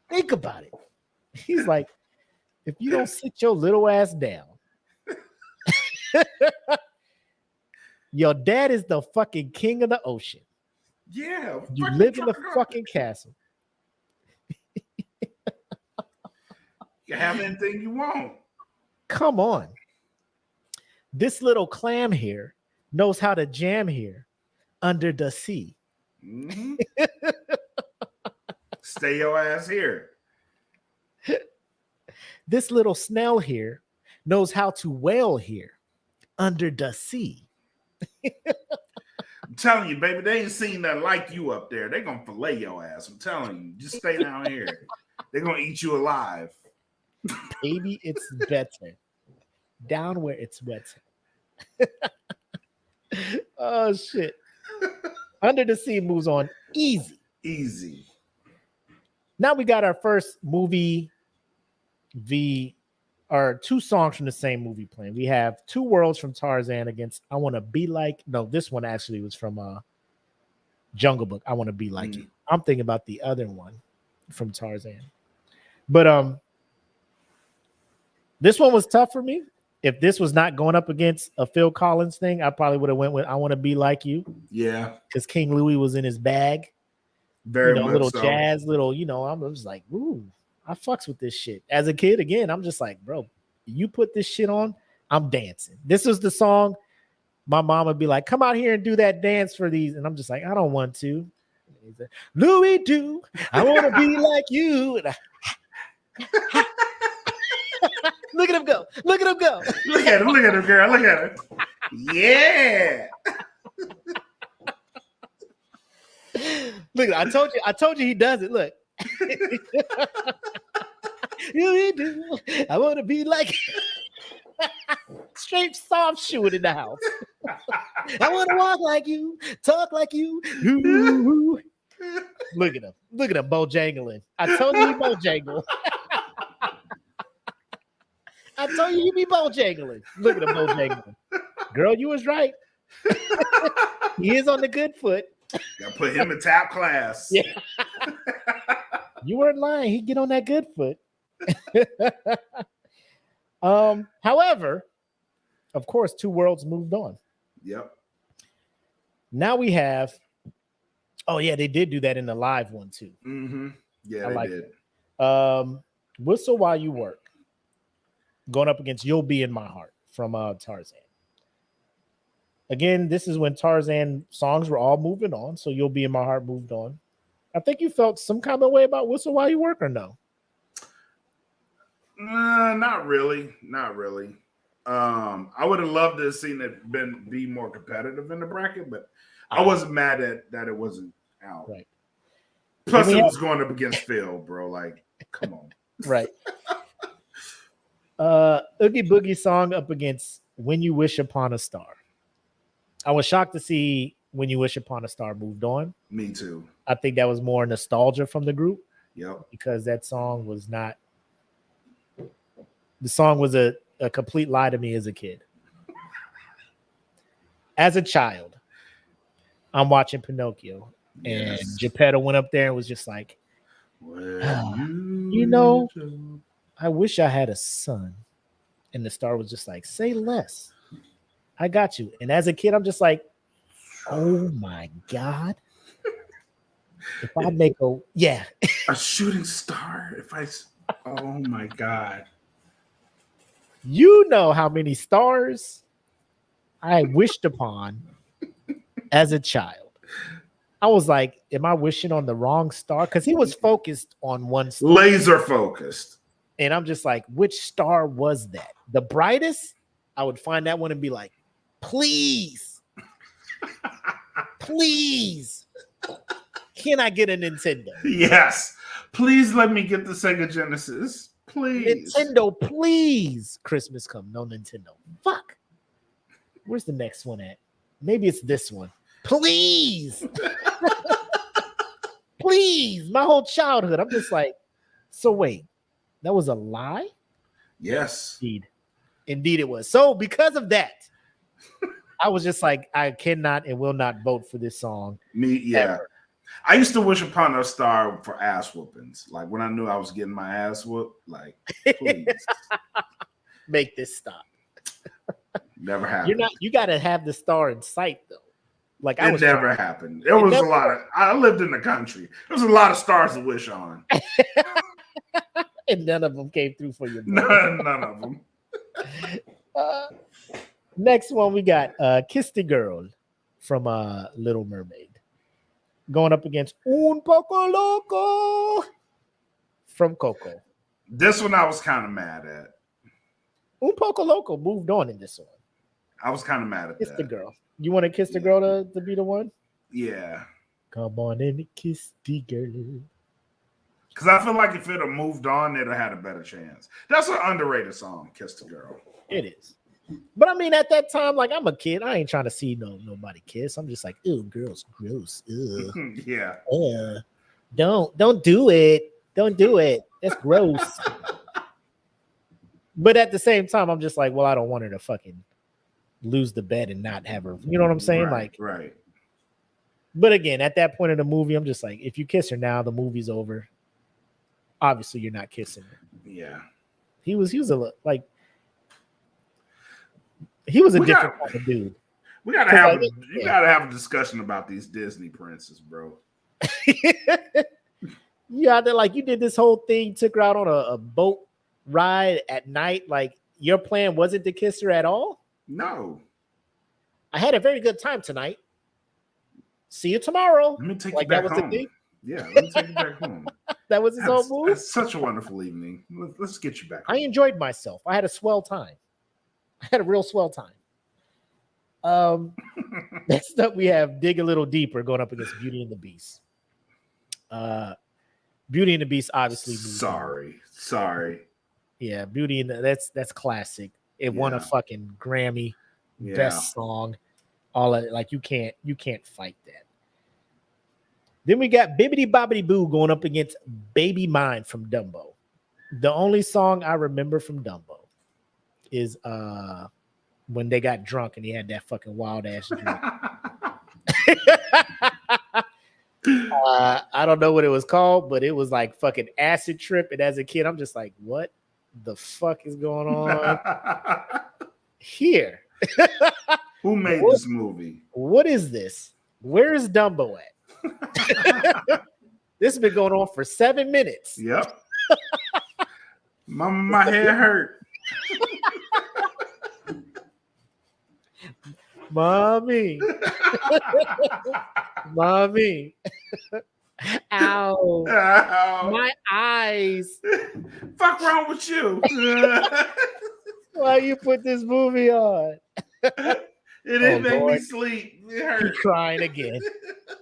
Think about it. He's like, if you don't sit your little ass down, your dad is the fucking king of the ocean. Yeah. You live in the fucking castle. You have anything you want. Come on. This little clam here knows how to jam here under the sea. Mm-hmm. Stay your ass here. This little snail here knows how to whale here under the sea. I'm telling you, baby, they ain't seen nothing like you up there. They're going to fillet your ass. I'm telling you. Just stay down here. They're going to eat you alive. Baby, it's better. Down where it's wetter. Oh, shit. Under the Sea moves on easy. Easy. Now we got our first movie or two songs from the same movie playing. We have Two Worlds from Tarzan against I Want to Be Like. No, this one actually was from Jungle Book. I Want to Be Like You. I'm thinking about the other one from Tarzan. But this one was tough for me. If this was not going up against a Phil Collins thing, I probably would have went with I Want to Be Like You. Yeah. Because King Louis was in his bag. Very much little so. jazz, little, I was like, ooh, I fucks with this shit. As a kid, again, I'm just like, bro, you put this shit on, I'm dancing. This was the song my mom would be like, come out here and do that dance for these. And I'm just like, I don't want to. Louis do, I want to be like you. Look at him go. Look at him go. Look at him, girl. Look at him. Yeah. Look, I told you he does it. Look. You do. I want to be like straight soft shoeing in the house. I want to walk like you, talk like you. Ooh. Look at him. Look at him bojangling. I told you he bojangle. I told you he be bojangling. Look at him bojangling. Girl, you was right. He is on the good foot. Gotta put him in top class. Yeah. You weren't lying. He get on that good foot. However, of course, Two Worlds moved on. Yep. Now we have. Oh yeah, they did do that in the live one too. Mm-hmm. Yeah, I they like did. It. Whistle While You Work, going up against You'll Be in My Heart from Tarzan. Again, this is when Tarzan songs were all moving on, so You'll Be in My Heart moved on. I think you felt some kind of way about Whistle While You Work, or no? Not really. Not really. I would have loved to have seen it be more competitive in the bracket, but I wasn't mad at that it wasn't out. Right. Plus, it was going up against Phil, bro. Like, come on. Right. Oogie Boogie song up against When You Wish Upon a Star. I was shocked to see When You Wish Upon a Star moved on. Me too. I think that was more nostalgia from the group. Yep. Because that song was not. The song was a complete lie to me as a kid. As a child, I'm watching Pinocchio, and Geppetto went up there and was just like, I wish I had a son. And the star was just like, say less. I got you. And as a kid, I'm just like, oh my God. If I make a shooting star, oh my God. You know how many stars I wished upon as a child. I was like, am I wishing on the wrong star? Because he was focused on one star. Laser focused. And I'm just like, which star was that? The brightest? I would find that one and be like, please. Please. Can I get a Nintendo? Yes. Please let me get the Sega Genesis. Please. Nintendo, please. Christmas come. No Nintendo. Fuck. Where's the next one at? Maybe it's this one. Please. Please, my whole childhood. I'm just like, so wait, that was a lie? Yes. Indeed it was. So because of that, I was just like, I cannot and will not vote for this song. Yeah. Ever. I used to wish upon a star for ass whoopings. Like when I knew I was getting my ass whooped, like, please. Make this stop. Never happened. You gotta have the star in sight though. Like it never happened. It was a lot of I lived in the country. There was a lot of stars to wish on. And none of them came through for you. None of them. Next one we got Kiss the Girl from Little Mermaid. Going up against Un Poco Loco from Coco. This one I was kind of mad at. Un Poco Loco moved on in this one. I was kind of mad at Kiss the Girl. You want to Kiss the Girl to be the one? Yeah. Come on and kiss the girl. Because I feel like if it had moved on, it'd have had a better chance. That's an underrated song, Kiss the Girl. It is. But I mean, at that time, like I'm a kid. I ain't trying to see nobody kiss. I'm just like, ew, girls, gross. Ew. Yeah. Don't do it. Don't do it. That's gross. But at the same time, I'm just like, well, I don't want her to fucking lose the bet and not have her. You know what I'm saying? Right. But again, at that point in the movie, I'm just like, if you kiss her now, the movie's over. Obviously, you're not kissing her. Yeah. He was a different kind of dude. We gotta have a discussion about these Disney princes, bro. Yeah, they're like, you did this whole thing, took her out on a boat ride at night. Like your plan wasn't to kiss her at all? No. I had a very good time tonight. See you tomorrow. Let me take you back home. Yeah, let me take you back home. That was his whole move. It's such a wonderful evening. Let's get you back home. I enjoyed myself. I had a swell time. I had a real swell time. Next up, we have Dig a Little Deeper going up against Beauty and the Beast. Beauty and the Beast obviously moved Sorry. Yeah, Beauty and that's classic. It won a fucking Grammy, best song. All of it, like you can't fight that. Then we got Bibbidi Bobbidi Boo going up against Baby Mine from Dumbo. The only song I remember from Dumbo is when they got drunk and he had that fucking wild ass drink. I don't know what it was called, but it was like fucking acid trip. And as a kid, I'm just like, what the fuck is going on here? Who made this movie? What is this? Where is Dumbo at? This has been going on for 7 minutes. Yep. My head hurt. Mommy. Mommy. Ow. My eyes. Fuck wrong with you? Why you put this movie on? It didn't make me sleep. It hurt. He's crying again.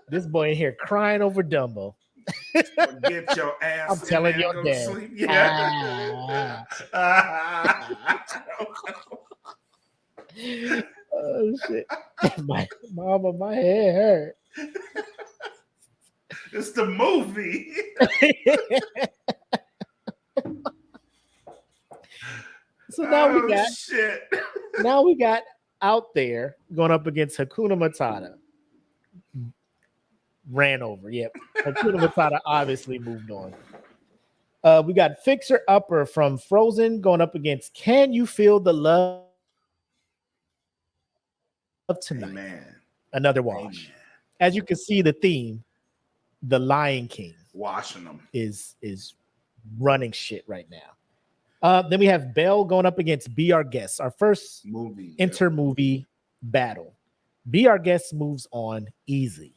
This boy in here crying over Dumbo. Get your ass. I'm telling your dad. Sleep. Yeah. Oh shit. My head hurt. It's the movie. So now we got Out There going up against Hakuna Matata. Ran over. Yep. Hakuna Matata obviously moved on. We got Fixer Upper from Frozen going up against Can You Feel the Love Tonight? Amen. Another wash. Amen. As you can see, the theme, the Lion King, washing them is running shit right now. Then we have Belle going up against Be Our Guest, our first inter-movie battle. Be Our Guest moves on easy.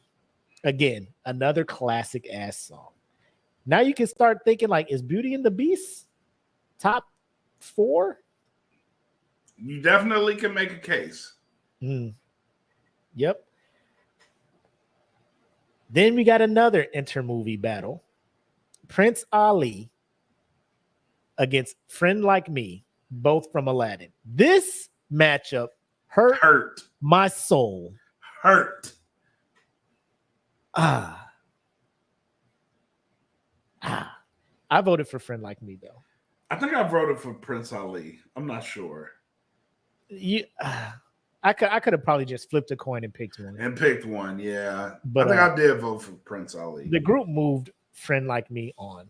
Again, another classic ass song. Now you can start thinking like, is Beauty and the Beast top 4? You definitely can make a case. Yep. Then we got another inter-movie battle. Prince Ali against Friend Like Me, both from Aladdin. This matchup hurt my soul. I voted for Friend Like Me though. I think I voted for Prince Ali. I'm not sure. I could have probably just flipped a coin and picked one. Yeah. But I think I did vote for Prince Ali. The group moved Friend Like Me on.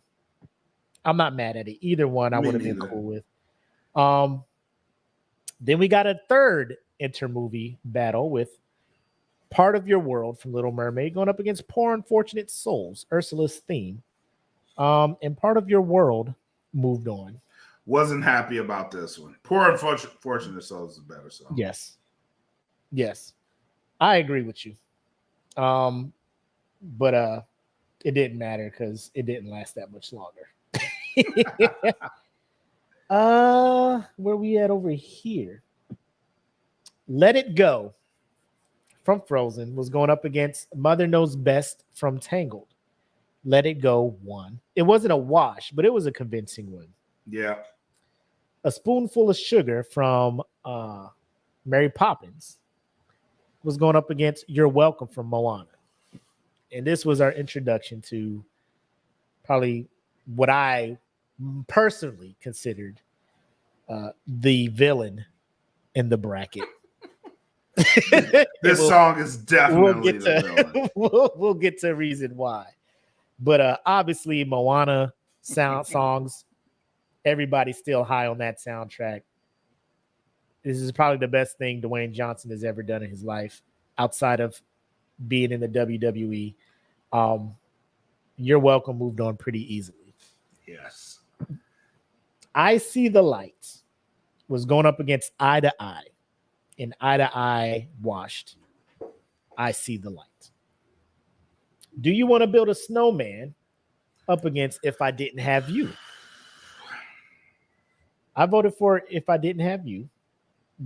I'm not mad at it. Either one I would have been cool with. Then we got a third intermovie battle with Part of Your World from Little Mermaid going up against Poor Unfortunate Souls, Ursula's theme. And Part of Your World moved on. Wasn't happy about this one. Poor Unfortunate Souls is a better song. Yes. I agree with you. But it didn't matter because it didn't last that much longer. Where we at over here? Let It Go from Frozen was going up against Mother Knows Best from Tangled. Let It Go won. It wasn't a wash, but it was a convincing win. Yeah. A Spoonful of Sugar from Mary Poppins was going up against You're Welcome from Moana. And this was our introduction to probably what I personally considered the villain in the bracket. This song is definitely the villain. We'll get to reason why. But obviously Moana songs, everybody's still high on that soundtrack. This is probably the best thing Dwayne Johnson has ever done in his life outside of being in the WWE. You're Welcome moved on pretty easily. Yes. I See the Light was going up against Eye to Eye, and Eye to Eye washed. I See the Light. Do You Want to Build a Snowman up against If I Didn't Have You? I voted for If I Didn't Have You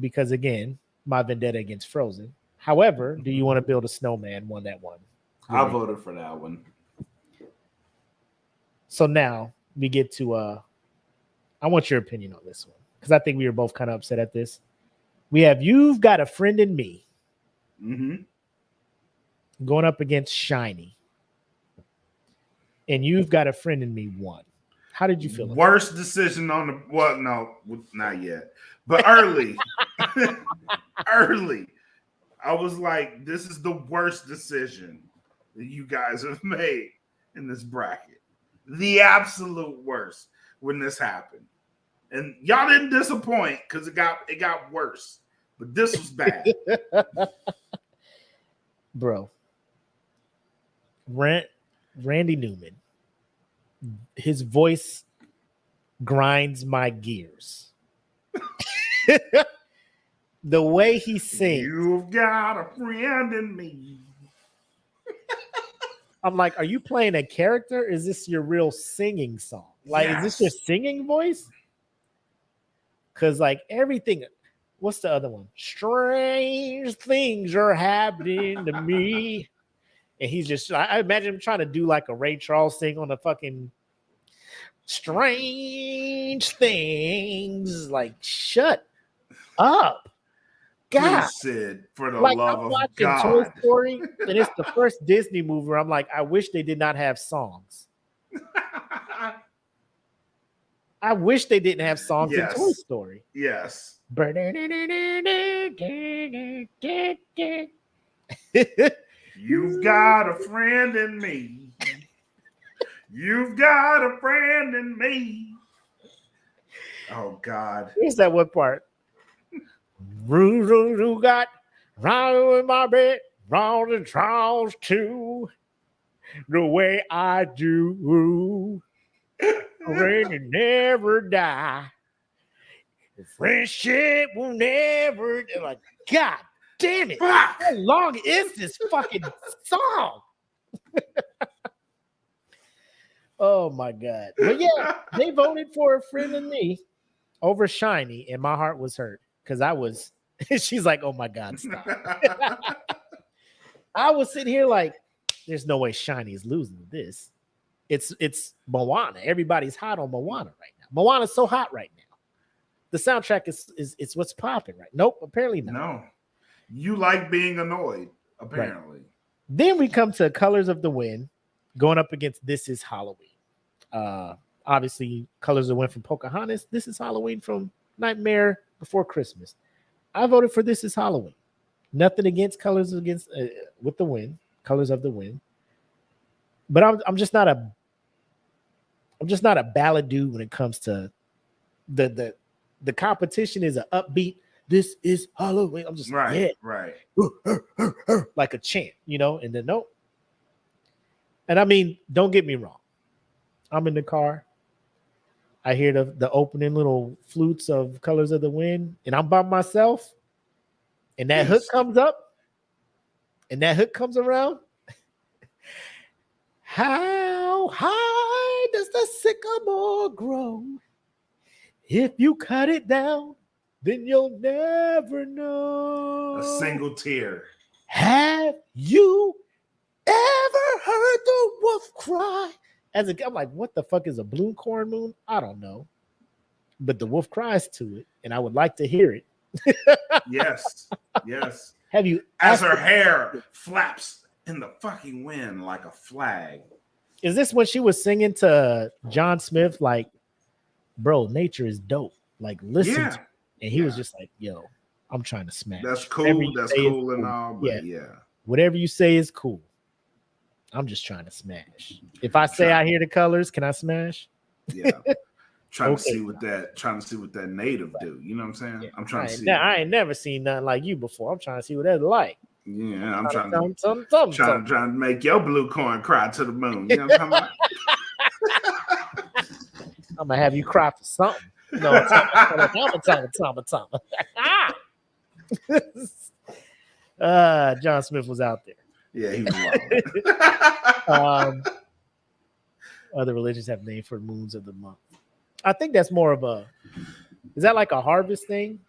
because, again, my vendetta against Frozen. However, Do You Want to Build a Snowman won that one. I voted for that one. So now we get to I want your opinion on this one because I think we were both kind of upset at this. We have You've Got a Friend in Me going up against Shiny. And You've Got a Friend in Me won. How did you feel? Worst decision on the no, not yet. But early. Early. I was like, this is the worst decision that you guys have made in this bracket. The absolute worst when this happened. And y'all didn't disappoint because it got worse. But this was bad. Bro. Randy Newman. His voice grinds my gears. The way he sings. You've got a friend in me. I'm like, are you playing a character? Is this your real singing song? Like, Is this your singing voice? Because, like, everything. What's the other one? Strange things are happening to me. And he's just, I imagine him trying to do like a Ray Charles thing on the fucking strange things. Like, shut up. God. Said, for the like, love I'm of watching God. Toy Story, and it's the first Disney movie where I'm like, I wish they did not have songs. I wish they didn't have songs in Toy Story. Yes. You've got a friend in me. You've got a friend in me. Oh, God. Here's that one part. Roo got round in my bed, round the trials too. The way I do. Rain will never die. Friendship will never. Like, God damn it. Fuck. How long is this fucking song? Oh my God. But yeah, they voted for A Friend in Me over Shiny, and my heart was hurt because I was, she's like, oh my God, stop. I was sitting here like, there's no way Shiny is losing this. It's Moana. Everybody's hot on Moana right now. Moana's so hot right now. The soundtrack is what's popping right. Nope, apparently not. No. You like being annoyed, apparently. Right. Then we come to Colors of the Wind going up against This Is Halloween. Obviously, Colors of the Wind from Pocahontas. This is Halloween from Nightmare Before Christmas. I voted for This Is Halloween. Nothing against Colors against with the Wind, Colors of the Wind. But I'm just not a ballad dude when it comes to the competition is an upbeat. This is Halloween. I'm just right. Like a chant, and then nope. And I mean, don't get me wrong. I'm in the car. I hear the opening little flutes of Colors of the Wind, and I'm by myself. And that hook comes up, and that hook comes around. How high does the sycamore grow? If you cut it down, then you'll never know. A single tear. Have you ever heard the wolf cry? I'm like, what the fuck is a blue corn moon? I don't know. But the wolf cries to it, and I would like to hear it. Yes. Have you? As her hair flaps in the fucking wind like a flag. Is this when she was singing to John Smith, like, bro, nature is dope. Like, listen to it. And he was just like, yo, I'm trying to smash. That's cool. That's cool and all. But whatever you say is cool. I'm just trying to smash. If I say I hear the colors, can I smash? Yeah. Trying to see what that native do. You know what I'm saying? Yeah. I'm trying to see. I ain't never seen nothing like you before. I'm trying to see what that's like. Yeah, I'm trying to make your blue corn cry to the moon. You know what I'm talking about? I'm gonna have you cry for something. John Smith was out there. Yeah, he was wild. Other religions have names for moons of the month. I think that's more of is that like a harvest thing?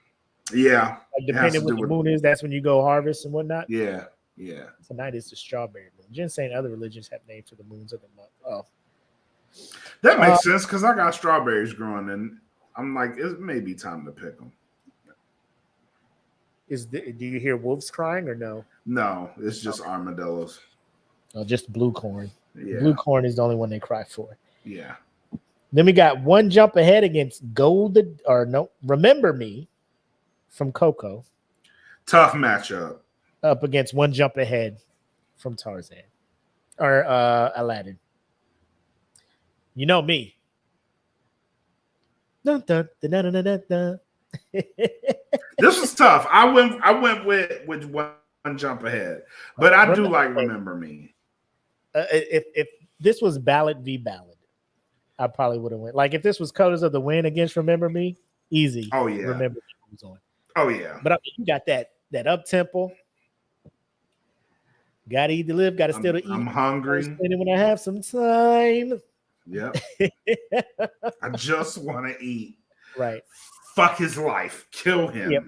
Yeah. Like depending what the moon is, that's when you go harvest and whatnot. Yeah. Tonight is the strawberry moon. Jen saying other religions have names for the moons of the month. Oh. That makes sense because I got strawberries growing and I'm like, it may be time to pick them. Do you hear wolves crying or no? No, it's just armadillos. Oh, just blue corn. Yeah. Blue corn is the only one they cry for. Yeah. Then we got one jump ahead against Remember Me from Coco. Tough matchup. Up against one jump ahead from Tarzan or Aladdin. You know me. Dun, dun, dun, dun, dun, dun, dun. This was tough. I went with one jump ahead, but I do like Remember Me. If this was ballad v ballad, I probably would have went. Like if this was Colors of the Wind against Remember Me, easy. Oh yeah, Remember Me was on. Oh yeah, but I mean, you got that up tempo. Got to eat to live. Got to still to eat. I'm hungry. When I have some time. Yep. I just want to eat. Right. Fuck his life. Kill him. Yep.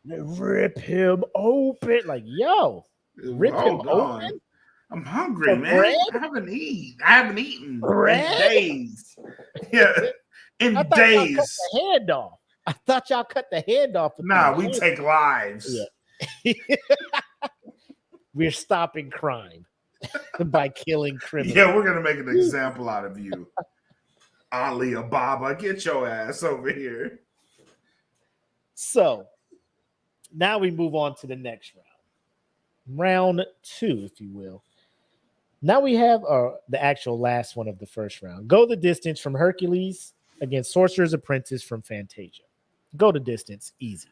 Rip him open. Like, yo. Rip him open. I'm hungry, man. Bread? I haven't eaten bread? in days. Yeah. In days. Cut the head off. I thought y'all cut the head off. Nah, we take lives. Yeah. We're stopping crime by killing criminals. Yeah, we're gonna make an example out of you. Ali Ababa, get your ass over here. So now we move on to the next round. Round 2, if you will. Now we have the actual last one of the first round. Go the Distance from Hercules against Sorcerer's Apprentice from Fantasia. Go the Distance, easy.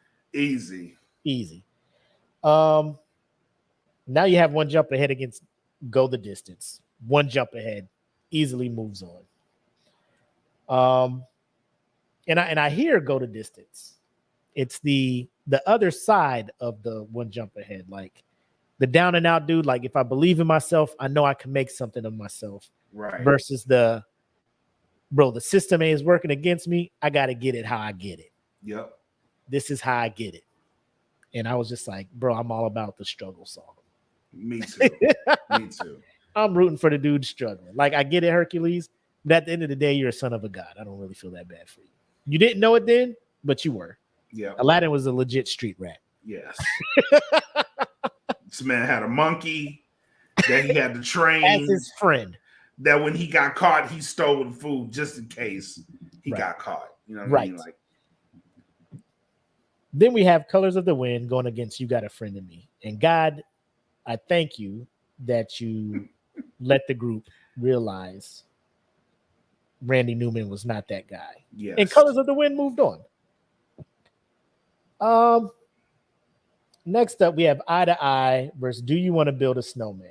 Now you have one jump ahead against Go the Distance. One jump ahead, easily moves on. And I hear Go the Distance. It's the other side of the one jump ahead, like the down and out dude. Like if I believe in myself, I know I can make something of myself. Right. Versus the system is working against me. I got to get it how I get it. Yep. This is how I get it. And I was just like, bro, I'm all about the struggle song. Me too. Me too. I'm rooting for the dude struggling. Like, I get it, Hercules, but at the end of the day, you're a son of a god. I don't really feel that bad for you. You didn't know it then, but you were. Yeah. Aladdin was a legit street rat. Yes. This man had a monkey that he had to As train. his friend. That when he got caught, he stole the food just in case he got caught. You know what I mean? Like, then we have Colors of the Wind going against You Got a Friend in Me. And God, I thank you that you let the group realize Randy Newman was not that guy. yes. And Colors of the Wind moved on. Next up, we have Eye to Eye versus Do You Want to Build a Snowman?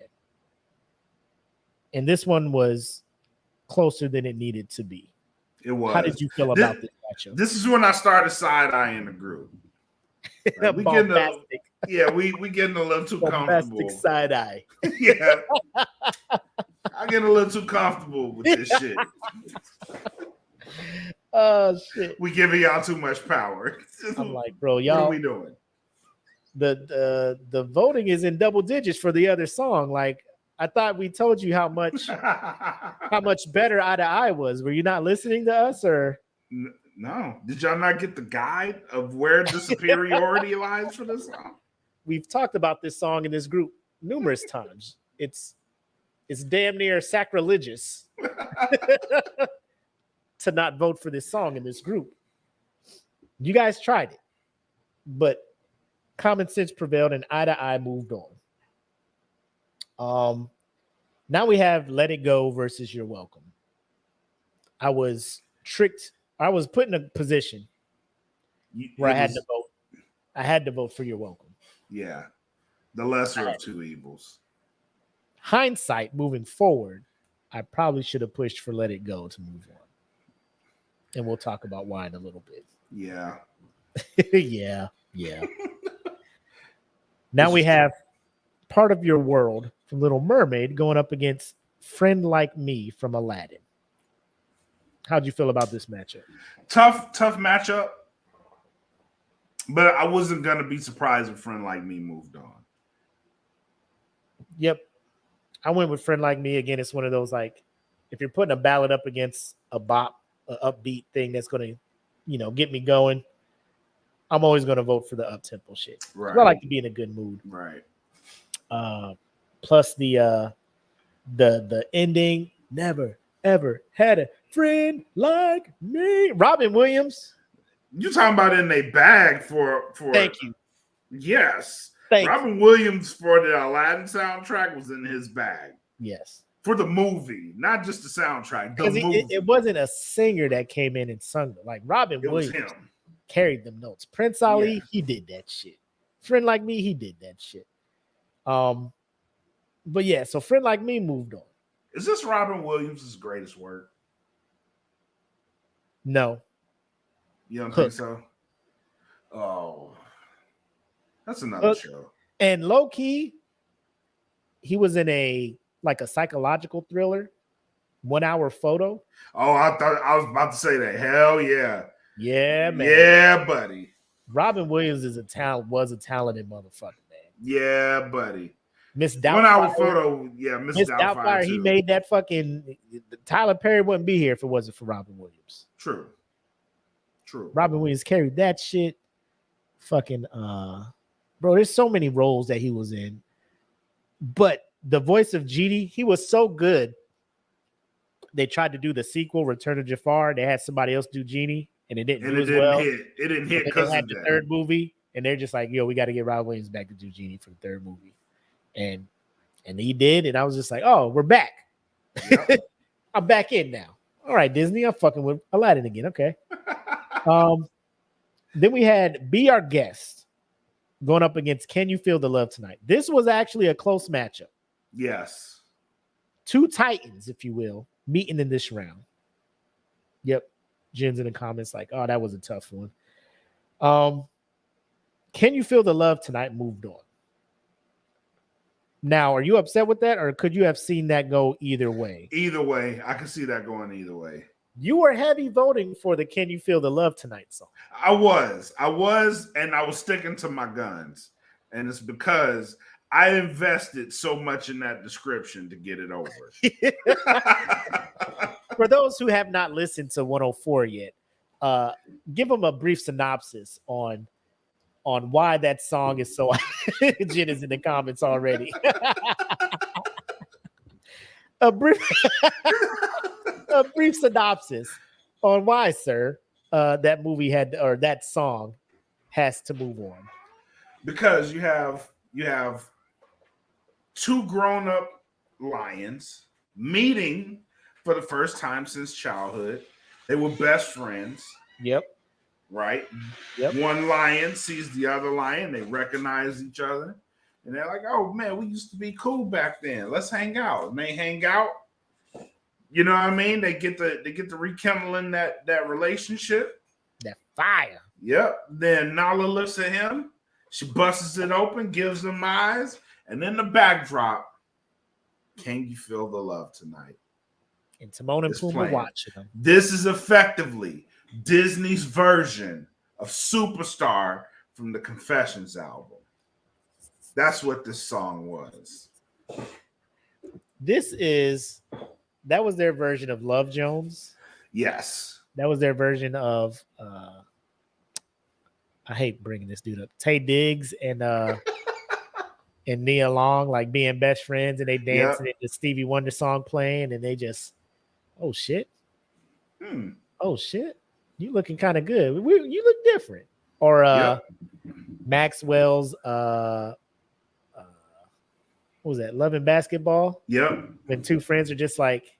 And this one was closer than it needed to be. It was. How did you feel about this matchup? This is when I started side-eyeing the group. Like, we getting we getting a little too comfortable. Side eye. Yeah. I'm getting a little too comfortable with this shit. Oh shit. We giving y'all too much power. I'm like, bro, y'all. What are we doing? The voting is in double digits for the other song. Like, I thought we told you how much better Eye to Eye was. Were you not listening to us, or no? Did y'all not get the guide of where the superiority lies for this song? We've talked about this song in this group numerous times. It's damn near sacrilegious to not vote for this song in this group. You guys tried it, but common sense prevailed and Eye to Eye moved on. Now we have Let It Go versus You're Welcome. I was tricked. I was put in a position where I had to vote. I had to vote for You're Welcome. Yeah. The lesser of two evils. Hindsight, moving forward, I probably should have pushed for Let It Go to move on. And we'll talk about why in a little bit. Yeah. yeah. Now we have Part of Your World from Little Mermaid going up against Friend Like Me from Aladdin. How'd you feel about this matchup? Tough matchup. But I wasn't going to be surprised if Friend Like Me moved on. Yep. I went with Friend Like Me. Again, it's one of those, like, if you're putting a ballad up against a bop, an upbeat thing that's going to, get me going, I'm always going to vote for the up-tempo shit. Right. I like to be in a good mood. Right. Plus the ending, never, ever had a friend like me. Robin Williams. You talking about in a bag for Thank you. Yes. Robin Williams for the Aladdin soundtrack was in his bag. Yes. For the movie, not just the soundtrack. The movie. It wasn't a singer that came in and sung it. Like Robin Williams carried them notes. Prince Ali, he did that shit. Friend Like Me, he did that shit. But yeah, so Friend Like Me moved on. Is this Robin Williams' greatest work? No. You don't think so? Oh, that's another show. And low key, he was in a psychological thriller, 1 hour photo. Oh, I thought I was about to say that. Hell yeah. Yeah, man. Yeah, buddy. Robin Williams was a talented motherfucker, man. Yeah, buddy. Miss Doubtfire. 1 hour photo. Yeah, Miss Doubtfire. He made that fucking Tyler Perry wouldn't be here if it wasn't for Robin Williams. True. Robin Williams carried that shit. Fucking bro, there's so many roles that he was in. But the voice of Genie, he was so good. They tried to do the sequel, Return of Jafar. They had somebody else do Genie, and it didn't do as well. It didn't hit because they had the third movie, and they're just like, yo, we got to get Robin Williams back to do Genie for the third movie. And he did, and I was just like, oh, we're back. Yep. I'm back in now. All right, Disney, I'm fucking with Aladdin again. Okay. Then we had Be Our Guest going up against Can You Feel the Love Tonight? This was actually a close matchup. Yes. Two titans, if you will, meeting in this round. Yep. Jen's in the comments like, oh, that was a tough one. Can You Feel the Love Tonight moved on. Now, are you upset with that, or could you have seen that go either way? Either way. I can see that going either way. You were heavy voting for the Can You Feel the Love Tonight song. I was, and I was sticking to my guns. And it's because I invested so much in that description to get it over. For those who have not listened to 104 yet, give them a brief synopsis on on why that song is so. Jen is in the comments already. a brief synopsis on why, sir, that movie had or that song has to move on. Because you have two grown-up lions meeting for the first time since childhood. They were best friends. Yep. Right? Yep. One lion sees the other lion. They recognize each other. And they're like, oh, man, we used to be cool back then. Let's hang out. And they hang out. You know what I mean? They get the rekindling that relationship. That fire. Yep. Then Nala looks at him. She busts it open, gives them eyes. And then the backdrop. Can you feel the love tonight? And Timon and Pumbaa watching them. This is effectively Disney's version of Superstar from the Confessions album. That's what this song was. That was their version of Love Jones. Yes. That was their version of I hate bringing this dude up. Tay Diggs and Nia Long, like being best friends, and they dancing at the Stevie Wonder song playing, and they just, oh shit. Oh shit. You looking kind of good. You look different. Or Maxwell's what was that? Love and Basketball. Yep. When two friends are just like,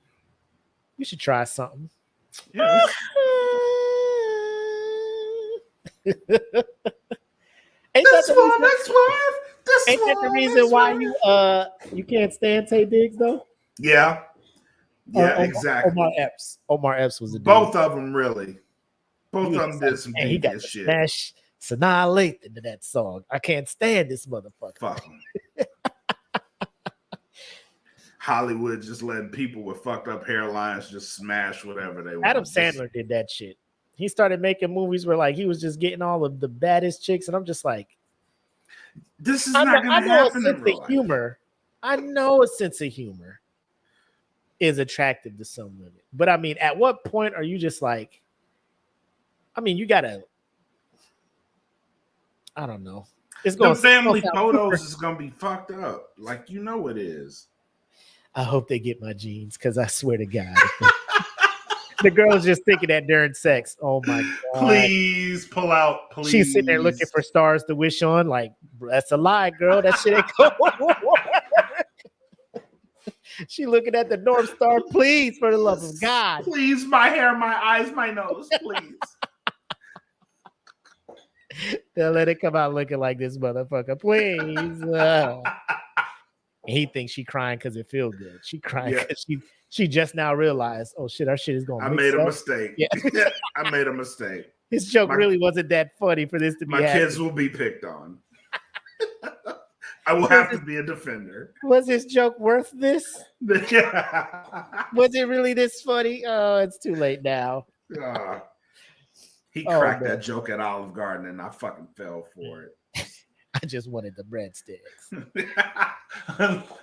you should try something. Yes. Ain't that the reason why you can't stand Tay Diggs though? Yeah. Yeah, exactly. Omar Epps was the dude. Both of them really. Both of them did some devious shit. Smash Sanaa Lathan into that song. I can't stand this motherfucker. Fuck him. Hollywood just letting people with fucked up hairlines just smash whatever they want. Adam Sandler did that shit. He started making movies where like he was just getting all of the baddest chicks, and I'm just like, this is not going to happen in real life. I know a sense of humor is attractive to some women, but I mean, at what point are you just like? I mean, you gotta. I don't know. It's going. The family photos is gonna be fucked up. Like you know it is. I hope they get my jeans because I swear to God. The girl's just thinking that during sex. Oh my God. Please pull out. Please. She's sitting there looking for stars to wish on. Like, that's a lie, girl. That shit ain't going to work. She looking at the North Star. Please, for the love of God. Please, my hair, my eyes, my nose. Please. They'll let it come out looking like this motherfucker. Please. He thinks she crying because it feels good. She crying because she just now realized, oh shit, our shit is going. I made a mistake. Yeah. I made a mistake. His joke really wasn't that funny for this to be. My kids will be picked on. I will have to be a defender. Was his joke worth this? Was it really this funny? Oh, it's too late now. He cracked that joke at Olive Garden, and I fucking fell for it. I just wanted the breadsticks.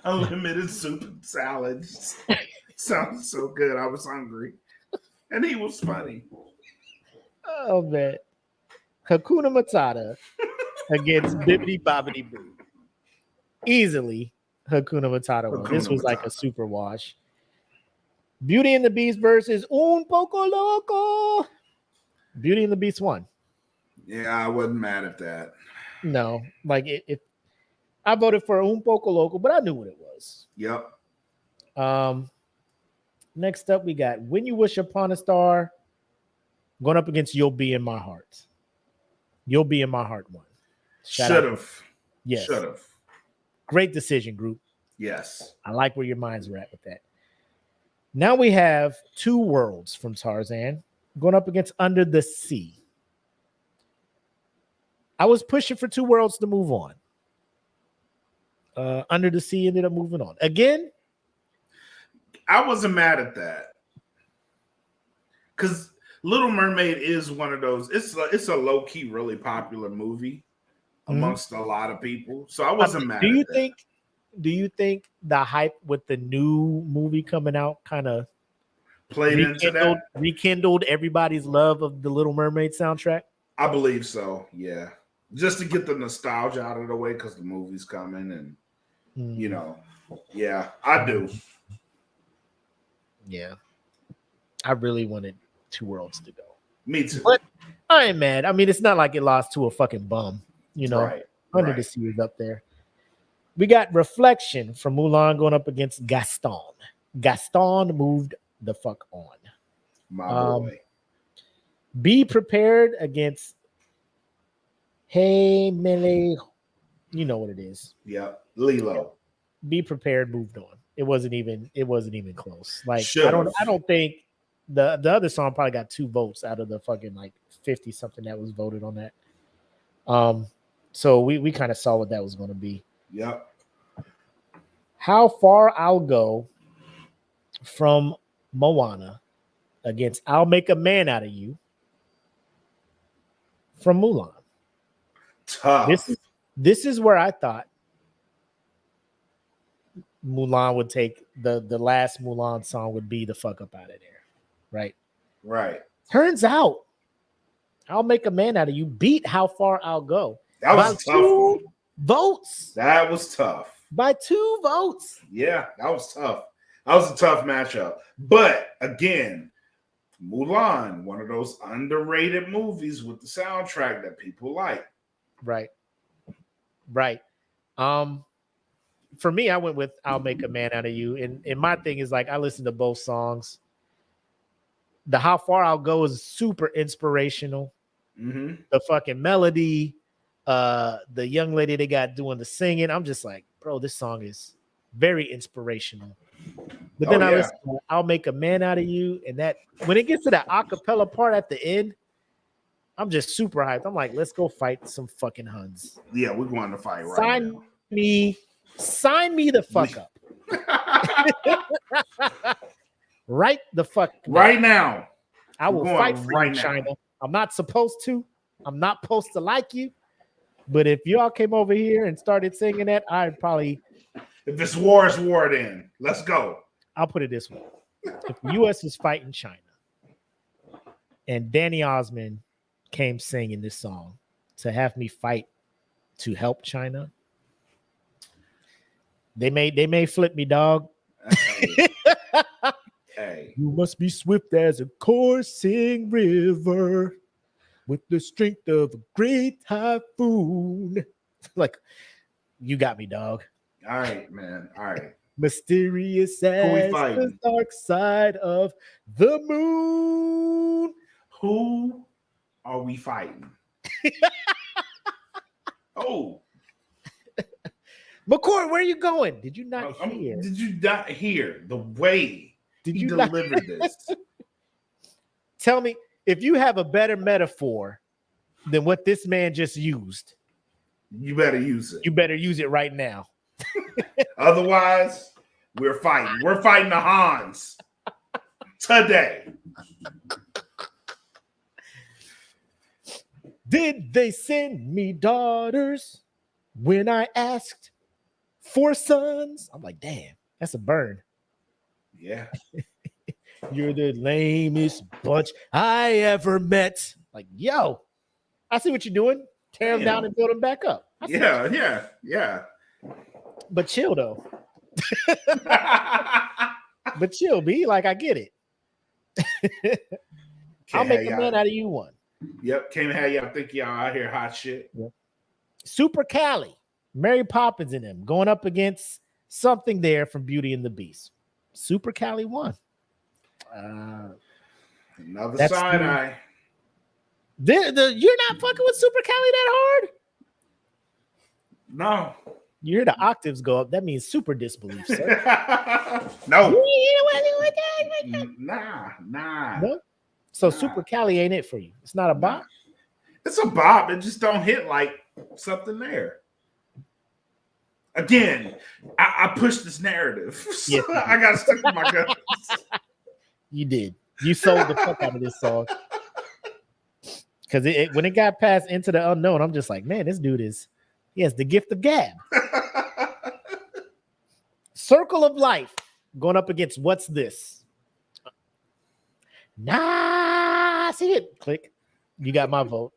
Unlimited soup and salads. Sounds so good. I was hungry. And he was funny. Oh, man. Hakuna Matata against Bibbidi Bobbidi Boo. Easily, Hakuna Matata won. This was like a super wash. Beauty and the Beast versus Un Poco Loco. Beauty and the Beast won. Yeah, I wasn't mad at that. No, like I voted for Un Poco Loco, but I knew what it was. Yep. Next up, we got When You Wish Upon a Star going up against You'll Be in My Heart. You'll Be in My Heart won. Should have. Yes. Should have. Great decision, group. Yes. I like where your minds are at with that. Now we have Two Worlds from Tarzan going up against Under the Sea. I was pushing for Two Worlds to move on. Under the Sea ended up moving on. Again, I wasn't mad at that. Because Little Mermaid is one of those, it's a low-key, really popular movie amongst a lot of people. So I wasn't mad at that. Do you think the hype with the new movie coming out kind of rekindled everybody's love of the Little Mermaid soundtrack? I believe so, yeah. just to get the nostalgia out of the way because the movie's coming, and you know, yeah, I do. Yeah, I really wanted Two Worlds to go. Me too. But I ain't mad. I mean, it's not like it lost to a fucking bum. You know, Right. Under the Sea is up there. We got Reflection from Mulan going up against Gaston. Gaston moved the fuck on. My boy. Be Prepared against Hey Mele. You know what it is. Yep. Lilo. Be Prepared moved on. It wasn't even close. Like Should've. I don't think the other song probably got 2 votes out of the fucking like 50 something that was voted on that. So we kind of saw what that was going to be. Yep. How Far I'll Go from Moana against I'll Make a Man Out of You from Mulan. Tough. This is where I thought Mulan would take the last Mulan song would be the fuck up out of there. Right. Right. Turns out I'll Make a Man Out of You beat How Far I'll Go. That was by tough. 2 votes. That was tough. By 2 votes. Yeah, that was tough. That was a tough matchup. But again, Mulan, one of those underrated movies with the soundtrack that people like. Right. For me, I went with I'll Make a Man Out of You. And my thing is like I listen to both songs. The How Far I'll Go is super inspirational. Mm-hmm. The fucking melody, the young lady they got doing the singing. I'm just like, bro, this song is very inspirational. But then I listen to I'll Make a Man Out of You. And that when it gets to that acapella part at the end, I'm just super hyped. I'm like, let's go fight some fucking Huns. Yeah, we're going to fight right now. Sign me the fuck up. Right the fuck right now. I will fight for you, China. I'm not supposed to. I'm not supposed to like you. But if y'all came over here and started singing that, I'd probably. If this war is war, then let's go. I'll put it this way: if the U.S. was fighting China, and Danny Osmond came singing this song to have me fight to help China, they may flip me, dog. Hey. You must be swift as a coursing river with the strength of a great typhoon. Like, you got me, dog. All right, man. All right. Mysterious as the dark side of the moon. Who are we fighting? Oh. McCoy, where are you going? Did you not hear? Did you not hear the way he delivered this? Tell me, if you have a better metaphor than what this man just used, you better use it. You better use it right now. Otherwise, we're fighting. We're fighting the Hans today. Did they send me daughters when I asked for sons? I'm like, damn, that's a burn. Yeah. You're the lamest bunch I ever met. Like, yo, I see what you're doing. Tear them down and build them back up. Yeah. But chill, though. But chill, B. Like, I get it. I'll make a man out of you one. Yep, can't have y'all think y'all out here hot shit. Yep. Super Cali, Mary Poppins and them going up against something there from Beauty and the Beast. Super Cali won. Another side eye. You're not fucking with Super Cali that hard? No. You hear the octaves go up. That means super disbelief, sir. No. Nah. No? So Super Cali ain't it for you. It's not a bop. It's a bop. It just don't hit like something there. Again, I pushed this narrative. So yes, I got to stick with my guns. You did. You sold the fuck out of this song. Because when it got past Into the Unknown, I'm just like, man, this dude he has the gift of gab. Circle of Life going up against What's This? Nah, see it. Click. You got my vote.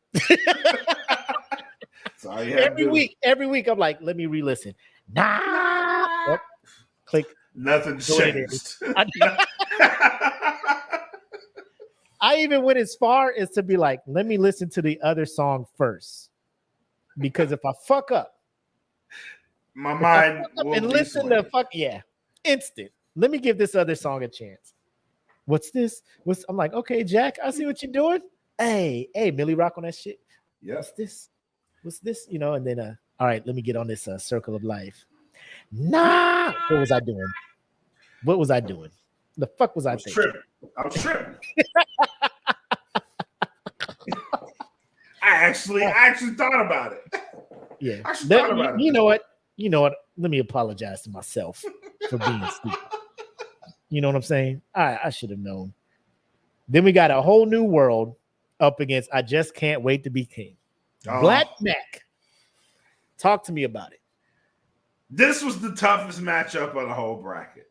all you had to do. Every week, I'm like, let me re-listen. Oh, click. Nothing changed. I even went as far as to be like, let me listen to the other song first. Because if I fuck up, my mind will and listen swayed. to instant. Let me give this other song a chance. What's this? I'm like, okay, Jack, I see what you're doing. Hey, Millie rock on that shit. Yeah. What's this? You know, and then all right, let me get on this circle of life. Nah, what was I doing? The fuck was I thinking? I was tripping. I actually thought about it. Yeah. You know what? Let me apologize to myself for being stupid. You know what I'm saying? I should have known. Then we got A Whole New World up against I Just Can't Wait to Be King. Makk Mac. Talk to me about it. This was the toughest matchup of the whole bracket.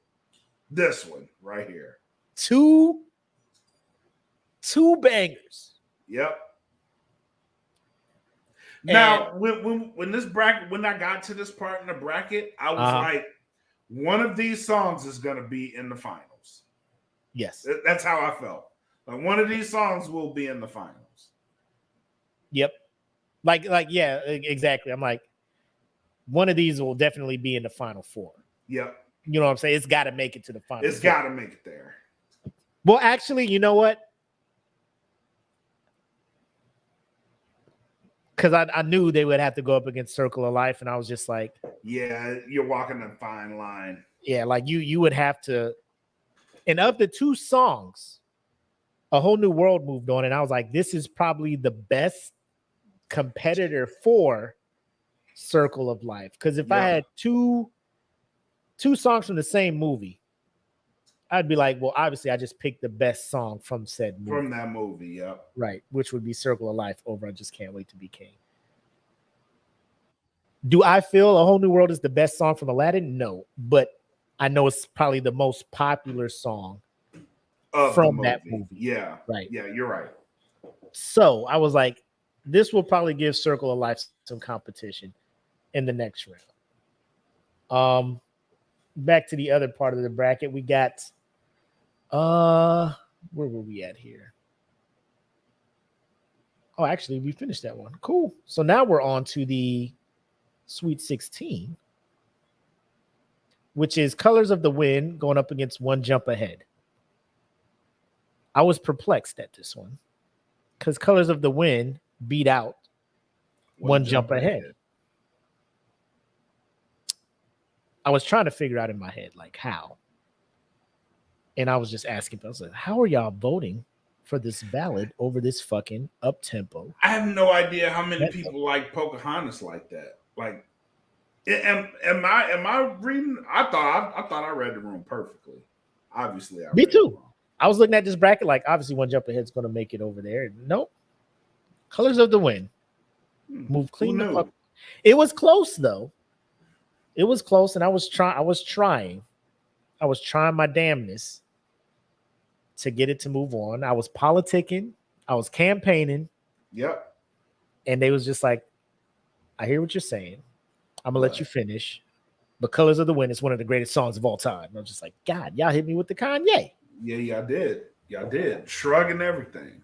This one right here. Two bangers. Yep. Now, when I got to this part in the bracket, I was like, one of these songs is going to be in the finals. Yes. That's how I felt. Like one of these songs will be in the finals. Yep. Like, yeah, exactly. I'm like, one of these will definitely be in the final four. Yep. You know what I'm saying? It's got to make it to the final. It's got to make it there. Well, actually, you know what? Because I knew they would have to go up against Circle of Life, and I was just like, yeah, you're walking a fine line. Yeah, like you would have to. And of the two songs, A Whole New World moved on, and I was like, this is probably the best competitor for Circle of Life. Because if I had two songs from the same movie, I'd be like, well, obviously, I just picked the best song from said movie. From that movie, yep. Right, which would be Circle of Life over I Just Can't Wait to Be King. Do I feel A Whole New World is the best song from Aladdin? No, but I know it's probably the most popular song from that movie. Yeah, right. Yeah, you're right. So I was like, this will probably give Circle of Life some competition in the next round. Back to the other part of the bracket, we got where were we at here? Oh, actually, we finished that one. Cool. So now we're on to the Sweet 16, which is Colors of the Wind going up against One Jump Ahead. I was perplexed at this one because Colors of the Wind beat out One Jump Ahead. I was trying to figure out in my head, like, how. And I was just asking, I was like, how are y'all voting for this ballad over this fucking up-tempo? I have no idea how many people like Pocahontas like that. Like, am I reading? I thought I read the room perfectly. Obviously, me too. I was looking at this bracket like, obviously, One Jump Ahead's going to make it over there. Nope. Colors of the Wind move clean the fuck. It was close though. It was close, and I was trying my damnness to get it to move on. I was politicking. I was campaigning. Yep. And they was just like, I hear what you're saying. I'm going to let you finish. But Colors of the Wind is one of the greatest songs of all time. And I was just like, God, y'all hit me with the Kanye. Yeah, y'all did. Y'all did. Shrugging everything.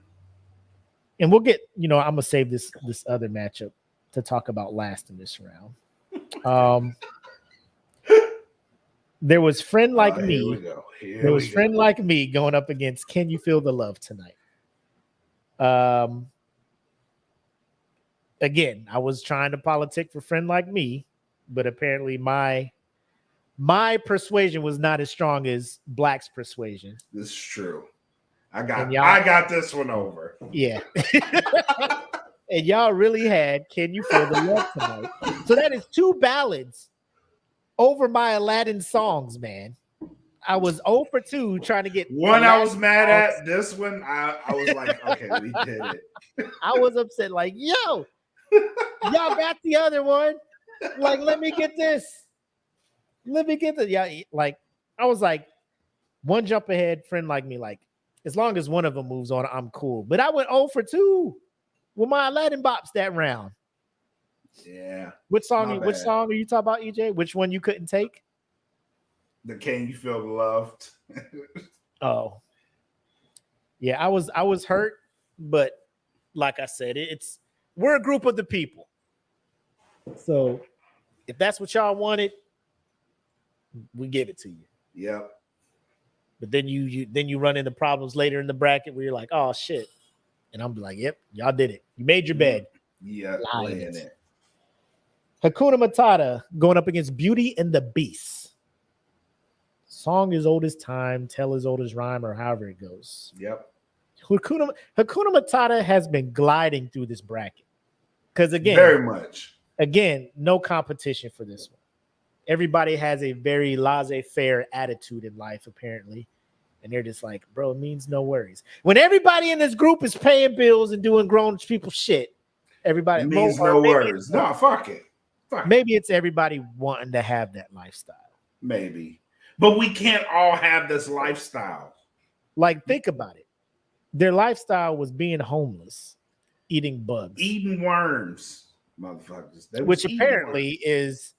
And we'll get, I'm going to save this other matchup to talk about last in this round. There was Friend Like Me. There was Friend Like Me going up against Can You Feel the Love Tonight? Again, I was trying to politic for Friend Like Me, but apparently my persuasion was not as strong as Black's persuasion. This is true. I got this one over. Yeah. And y'all really had Can You Feel the Love Tonight? So that is two ballads over my Aladdin songs, man. I was 0 for 2 trying to get one. I was mad at this one. I was like, okay, we did it. I was upset, like, yo, y'all got the other one. Like, let me get this. Yeah, like, I was like, One Jump Ahead, Friend Like Me. Like, as long as one of them moves on, I'm cool. But I went 0 for 2 with my Aladdin bops that round. Yeah. Which song? My Which bad. song are you talking about, EJ? Which one you couldn't take? The Can You Feel the Loved? Oh, yeah. I was hurt, but like I said, we're a group of the people. So if that's what y'all wanted, we give it to you. Yep. But then you run into problems later in the bracket where you're like, oh shit. And I'm like, yep, y'all did it. You made your bed. Yeah, laying it. Hakuna Matata going up against Beauty and the Beast. Song as old as time, tell as old as rhyme, or however it goes. Yep. Hakuna Matata has been gliding through this bracket. Because very much. Again, no competition for this one. Everybody has a very laissez-faire attitude in life, apparently. And they're just like, bro, it means no worries. When everybody in this group is paying bills and doing grown people shit, everybody it means no worries. No, fuck it. Maybe it's everybody wanting to have that lifestyle. Maybe. But we can't all have this lifestyle. Like, think about it. Their lifestyle was being homeless, eating bugs. Eating worms, motherfuckers. Which apparently is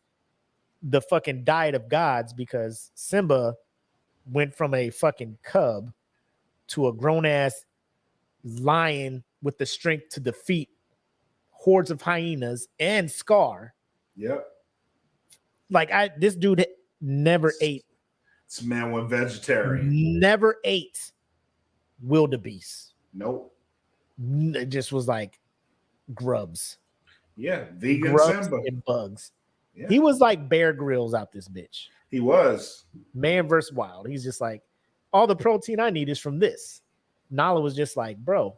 the fucking diet of gods, because Simba went from a fucking cub to a grown-ass lion with the strength to defeat hordes of hyenas and Scar. Yep. Like, this dude never ate. This man went vegetarian. Never ate wildebeest. Nope. It just was like grubs. Yeah, vegan grubs Simba. And bugs. Yeah. He was like Bear Grylls out this bitch. He was. Man versus wild. He's just like, all the protein I need is from this. Nala was just like, bro,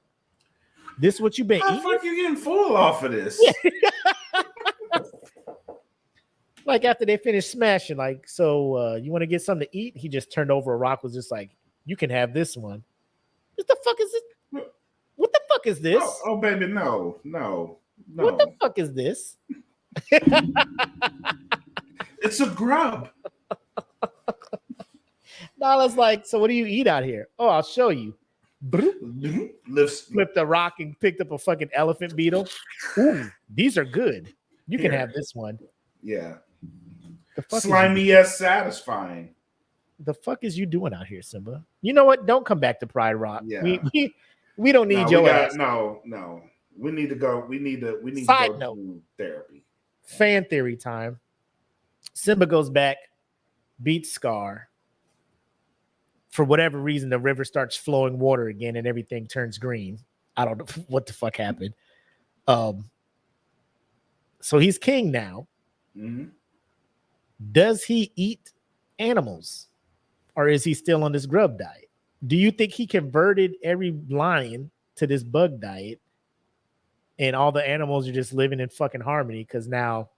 this what you been eating? How the fuck you getting full off of this? Like, after they finished smashing, like, so you want to get something to eat? He just turned over a rock, was just like, you can have this one. What the fuck is it? What the fuck is this? Oh baby, no. What the fuck is this? It's a grub. Nala's like, so what do you eat out here? Oh, I'll show you. Flipped a rock and picked up a fucking elephant beetle. Ooh, these are good. You can have this one. Yeah. The fuck slimy yet satisfying. The fuck is you doing out here, Simba? You know what? Don't come back to Pride Rock. Yeah. We don't need your ass. No. We need to go. We need to Side go note. to therapy. Fan theory time. Simba goes back, beats Scar. For whatever reason, the river starts flowing water again and everything turns green. I don't know what the fuck happened. So he's king now. Mm-hmm. Does he eat animals, or is he still on this grub diet? Do you think he converted every lion to this bug diet and all the animals are just living in fucking harmony because now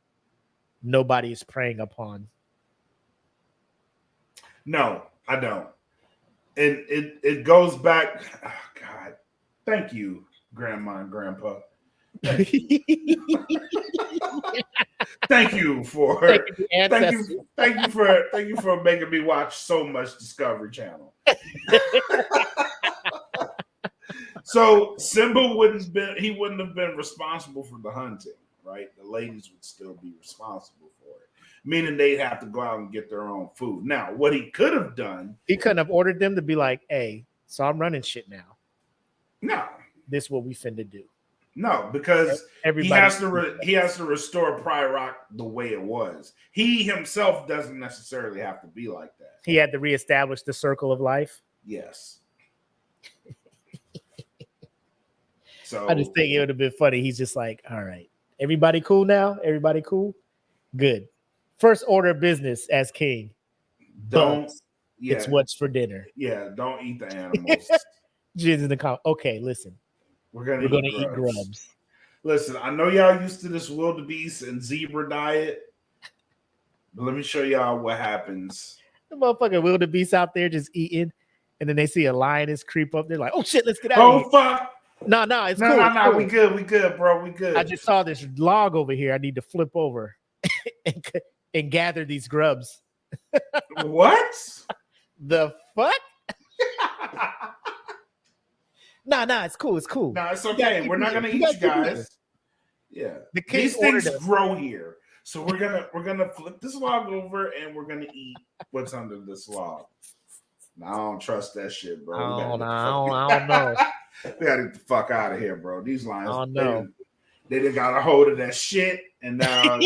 nobody is preying upon? No, I don't. And it goes back. Oh God, thank you, Grandma and Grandpa. Thank you for making me watch so much Discovery Channel. So Simba wouldn't have been responsible for the hunting, right? The ladies would still be responsible for it, meaning they'd have to go out and get their own food. Now, what he could have done, he couldn't have ordered them to be like, hey, so I'm running shit now. No. This is what we finna do. No, because he has to restore Pride Rock the way it was. He himself doesn't necessarily have to be like that. He had to reestablish the circle of life. Yes. So I just think it would have been funny. He's just like, all right, everybody cool now? Everybody cool? Good. First order of business as king. It's what's for dinner. Yeah, don't eat the animals. Jizz in the comment. Okay, listen. We're gonna eat grubs. Listen, I know y'all used to this wildebeest and zebra diet, but let me show y'all what happens. The motherfucking wildebeest out there just eating, and then they see a lioness creep up. They're like, "Oh shit, let's get out of here!" Oh fuck! No, it's cool. No, we good, bro. We good. I just saw this log over here. I need to flip over and gather these grubs. What? The fuck? Nah, it's cool. No, it's okay. We're not gonna eat you guys. Yeah. The king These things ordered grow here. So we're gonna flip this log over and we're gonna eat what's under this log. Now, I don't trust that shit, bro. I don't know. We gotta get the fuck out of here, bro. These I lions, don't know. they done got a hold of that shit, and now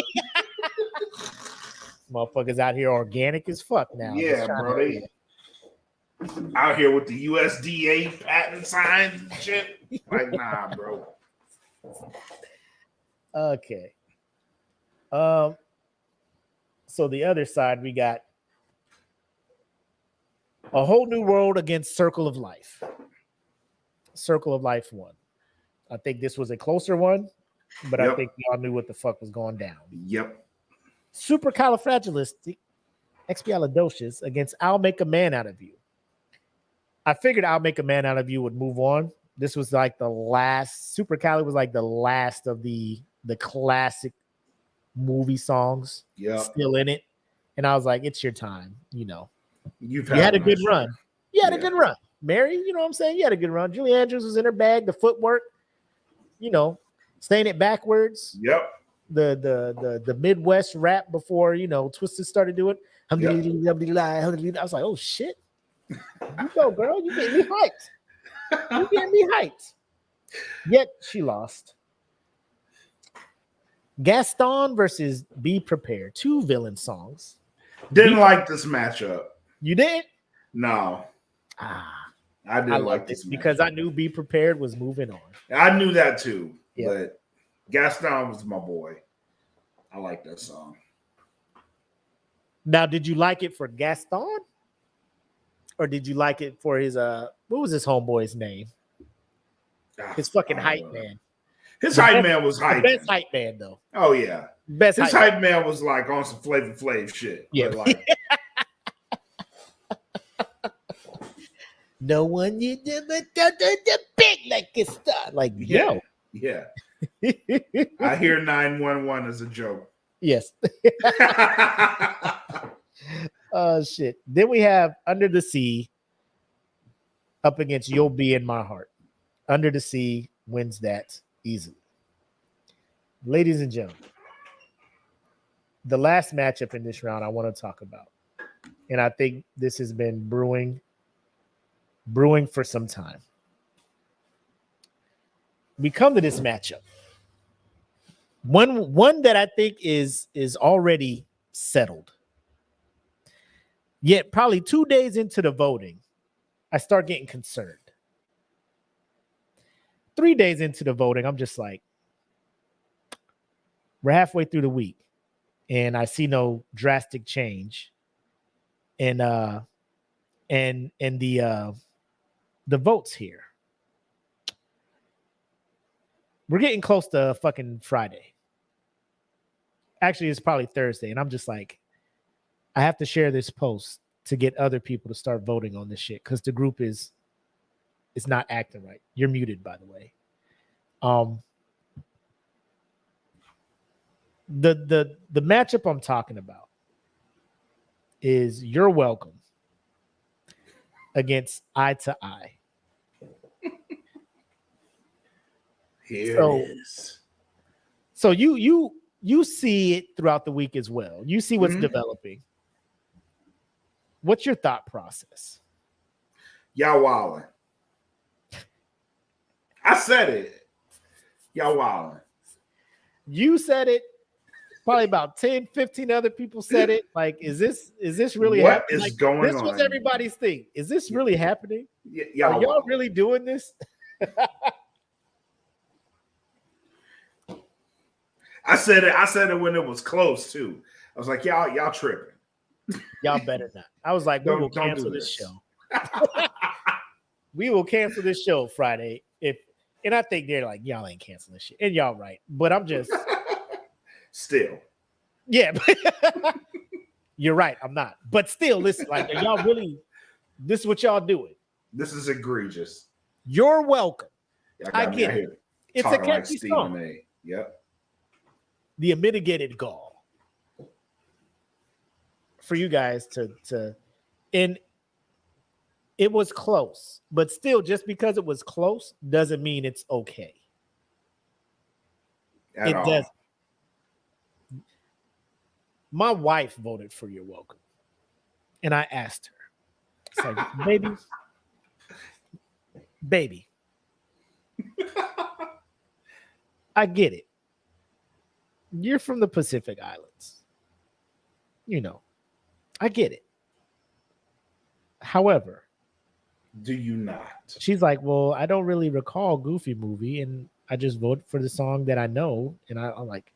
Motherfuckers out here organic as fuck now. yeah, bro. They out here with the USDA patent signs and shit. Like, nah, bro. Okay. So the other side, we got A Whole New World against Circle of Life. Circle of Life won. I think this was a closer one, but I think y'all knew what the fuck was going down. Yep. Supercalifragilisticexpialidocious against I'll Make a Man Out of You. I figured I'll Make a Man Out of You would move on. This was like the last. Supercali was like the last of the classic movie songs. Still in it, and I was like, it's your time. You know, you had a good run. You had a good run, Mary. You know what I'm saying? You had a good run. Julie Andrews was in her bag. The footwork, you know, saying it backwards. Yep. The Midwest rap before, you know, Twisted started doing. I was like, oh shit. You go, girl. You getting me hyped. You getting me hyped. Yet she lost. Gaston versus Be Prepared. 2 villain songs. Didn't like this matchup. You did? No. I didn't like this because I knew Be Prepared was moving on. I knew that too. Yeah. But Gaston was my boy. I like that song. Now, did you like it for Gaston? Or did you like it for his what was his homeboy's name? His fucking hype man. His hype man was hype. The best hype man though. Oh yeah. Best his hype man was like on some Flavor Flav shit. Yeah. Like, no one you never done the big like a star. Like, yo. Yeah. I hear 911 as a joke. Yes. Oh shit. Then we have Under the Sea up against You'll Be in My Heart. Under the Sea wins that easily. Ladies and gentlemen, the last matchup in this round I want to talk about. And I think this has been brewing for some time. We come to this matchup. One that I think is already settled. Yet probably 2 days into the voting, I start getting concerned. 3 days into the voting, I'm just like, we're halfway through the week, and I see no drastic change in the votes here. We're getting close to fucking Friday. Actually, it's probably Thursday, and I'm just like, I have to share this post to get other people to start voting on this shit because the group is not acting right. You're muted, by the way. The matchup I'm talking about is You're Welcome against Eye to Eye. Here it is. So you see it throughout the week as well. You see what's developing. What's your thought process? Y'all wildin'. I said it. Y'all wildin'. You said it. Probably about 10, 15 other people said it. Like, is this really what happening? is like, going this on? was everybody's thing. Is this really happening? Y'all Are y'all really doing this? I said it when it was close too. I was like, y'all tripping. Y'all better not. I was like, we will cancel this show. We will cancel this show Friday. And I think they're like, y'all ain't canceling this shit. And y'all right. But I'm just still. Yeah. You're right. I'm not. But still, listen, like, are y'all really, this is what y'all doing. This is egregious. You're welcome. I get it. It's a catchy like song. A. Yep. The unmitigated gall for you guys to and it was close, but still, just because it was close doesn't mean it's okay. at all. doesn't. My wife voted for You're Welcome. And I asked her, it's like, baby, I get it. You're from the Pacific Islands. You know, I get it. However, do you not? She's like, well, I don't really recall Goofy Movie, and I just voted for the song that I know. And I'm like,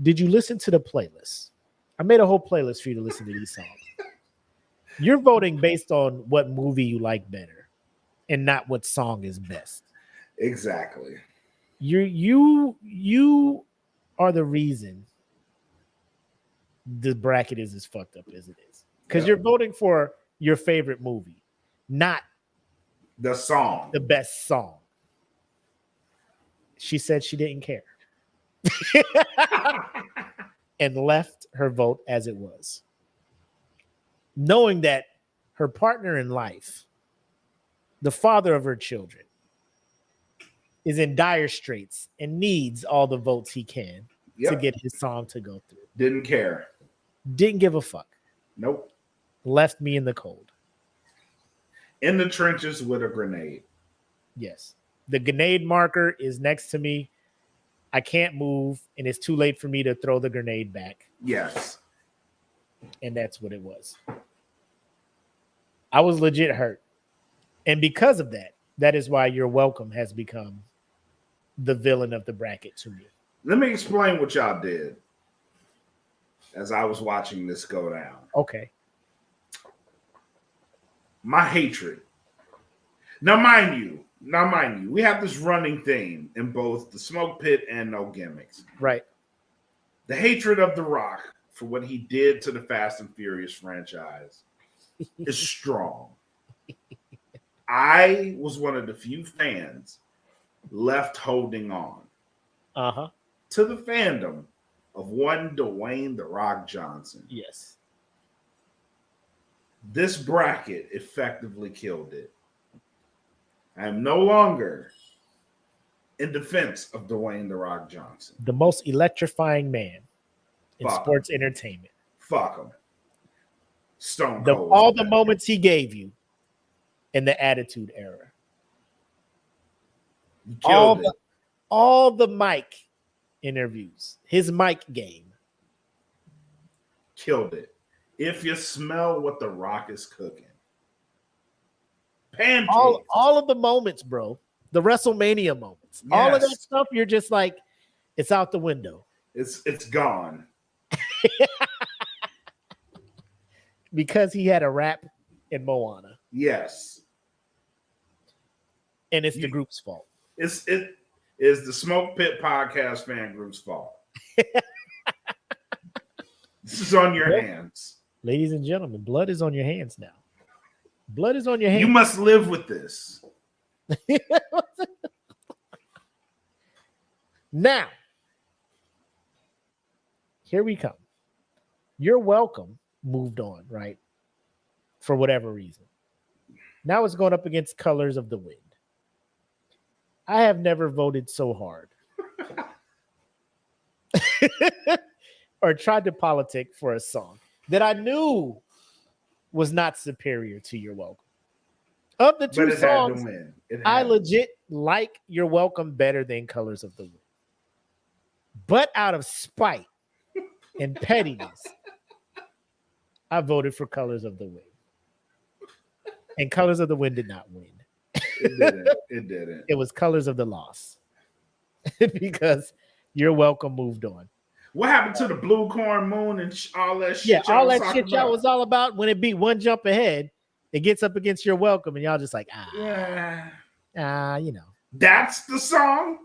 did you listen to the playlist? I made a whole playlist for you to listen to these songs. You're voting based on what movie you like better and not what song is best. Exactly. You are the reason the bracket is as fucked up as it is. Because you're voting for your favorite movie, not the song, the best song. She said she didn't care and left her vote as it was, knowing that her partner in life, the father of her children, is in dire straits and needs all the votes he can to get his song to go through. Didn't care. Didn't give a fuck. Nope. Left me in the cold. In the trenches with a grenade. Yes. The grenade marker is next to me. I can't move, and it's too late for me to throw the grenade back. Yes. And that's what it was. I was legit hurt. And because of that, that is why You're Welcome has become the villain of the bracket to me. Let me explain what y'all did as I was watching this go down. Okay. My hatred. Now, mind you, we have this running theme in both the Smoke Pit and No Gimmicks. Right. The hatred of The Rock for what he did to the Fast and Furious franchise is strong. I was one of the few fans left holding on to the fandom of one Dwayne The Rock Johnson. Yes. This bracket effectively killed it. I am no longer in defense of Dwayne The Rock Johnson. The most electrifying man in sports entertainment. Fuck him. Stone Cold. All the moments he gave you in the Attitude Era. All the mic interviews. His mic game. Killed it. If you smell what The Rock is cooking. Pancakes. All of the moments, bro. The WrestleMania moments. Yes. All of that stuff, you're just like, it's out the window. It's gone. Because he had a rap in Moana. Yes. And it's the group's fault. It is the Smoke Pit Podcast fan group's fault. This is on your hands. Ladies and gentlemen, blood is on your hands now. Blood is on your hands. You must live with this. Now, here we come. You're Welcome moved on, right? For whatever reason. Now it's going up against Colors of the Wind. I have never voted so hard or tried to politic for a song that I knew was not superior to You're Welcome. Of the two songs, I legit like You're Welcome better than Colors of the Wind. But out of spite and pettiness, I voted for Colors of the Wind. And Colors of the Wind did not win. It didn't. It was Colors of the Loss. Because You're Welcome moved on. What happened to the Blue Corn Moon and all that shit? Yeah, all that shit y'all was all about when it beat one jump ahead. It gets up against You're Welcome, and y'all just like, you know. That's the song?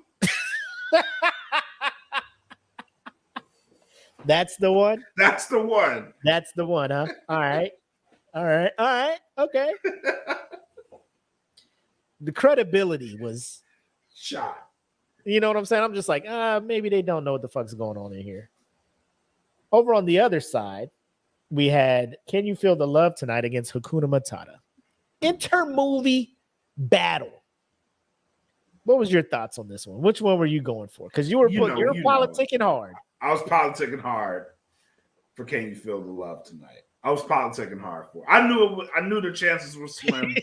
That's the one? That's the one. That's the one, huh? All right. Okay. The credibility was shot. You know what I'm saying? I'm just like, maybe they don't know what the fuck's going on in here. Over on the other side, we had Can You Feel the Love Tonight against Hakuna Matata. Inter-movie battle. What was your thoughts on this one? Which one were you going for? Because you're politicking hard. I was politicking hard for Can You Feel the Love Tonight. I was politicking hard for. I knew the chances were slim.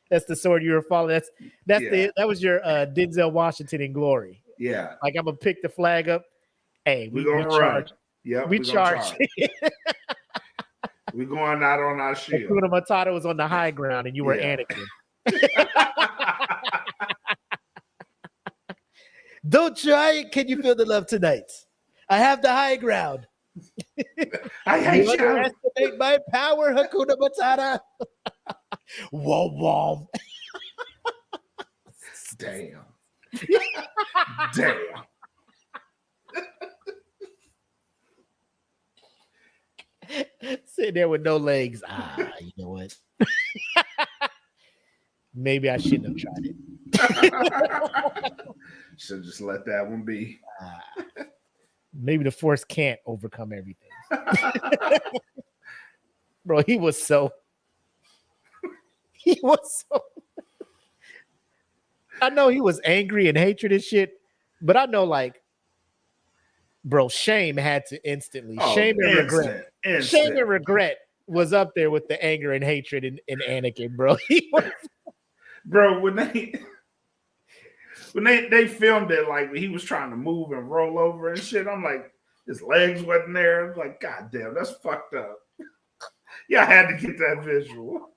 That's the sword you were following. That was your Denzel Washington in Glory. Yeah. Like, I'm gonna pick the flag up. Hey, we gonna run. Yeah, we charge. We're going out on our shield. Hakuna Matata was on the high ground, and you were Anakin. Don't try it. Can you feel the love tonight? I have the high ground. I hate you. Underestimate my power, Hakuna Matata. Whoa, whoa. Damn. Damn. Sitting there with no legs. You know what? Maybe I shouldn't have tried it. Should just let that one be. Maybe the force can't overcome everything. Bro, he was so. I know he was angry and hatred and shit, but I know, like, bro, shame had to instantly. Shame and regret. Shame and regret was up there with the anger and hatred in Anakin, bro. Bro, when they filmed it, like, he was trying to move and roll over and shit, I'm like, his legs wasn't there. I'm like, God damn, that's fucked up. Yeah, I had to get that visual.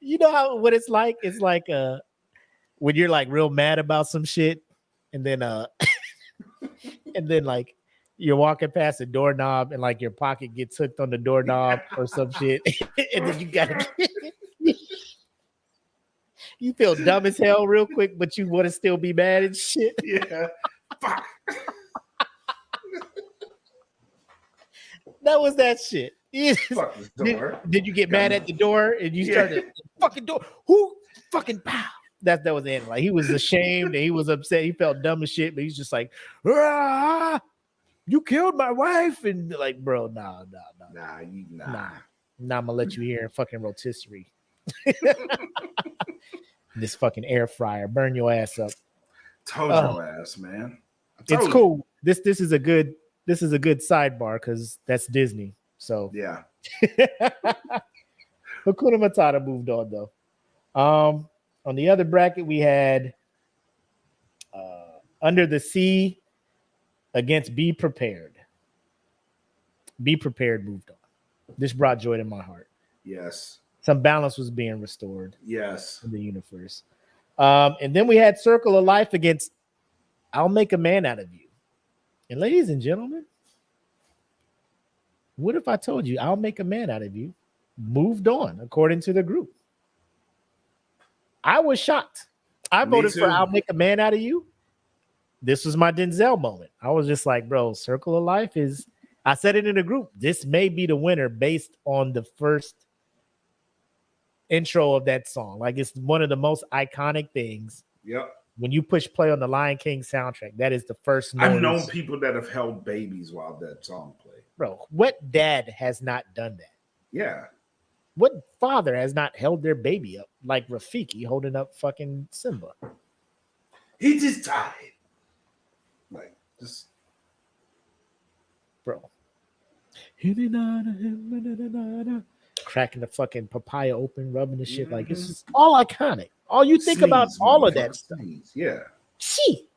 You know what it's like? It's like when you're like real mad about some shit, and then like you're walking past a doorknob and like your pocket gets hooked on the doorknob or some shit, and then you feel dumb as hell real quick, but you want to still be mad and shit. Yeah. Fuck. That was that shit. Fuck this door. Did you get mad at the door and you started fucking door? Who fucking pow? That was the end. Like, he was ashamed and he was upset. He felt dumb as shit, but he's just like, you killed my wife, and like, bro, nah. I'm gonna let you hear fucking rotisserie. This fucking air fryer burn your ass up. Told your ass, man. It's cool. This is a good sidebar because that's Disney. So yeah. Hakuna Matata moved on though. On the other bracket we had Under the Sea against Be Prepared. Be Prepared moved on. This brought joy to my heart. Yes. Some balance was being restored. Yes. In the universe. And then we had Circle of Life against I'll Make a Man Out of You. And ladies and gentlemen, what if I told you I'll Make a Man Out of You moved on according to the group? I was shocked. I voted for I'll Make a Man Out of You. This was my Denzel moment. I was just like, bro, Circle of Life is, I said it in the group, this may be the winner based on the first intro of that song. Like, it's one of the most iconic things. Yep. When you push play on the Lion King soundtrack, that is the first noise. I've known people that have held babies while that song played. Bro, what dad has not done that? Yeah. What father has not held their baby up like Rafiki holding up fucking Simba? He just died. Like, just. Bro. Cracking the fucking papaya open, rubbing the shit. Like, it's just all iconic. All you think about all of that stuff. Yeah. Gee.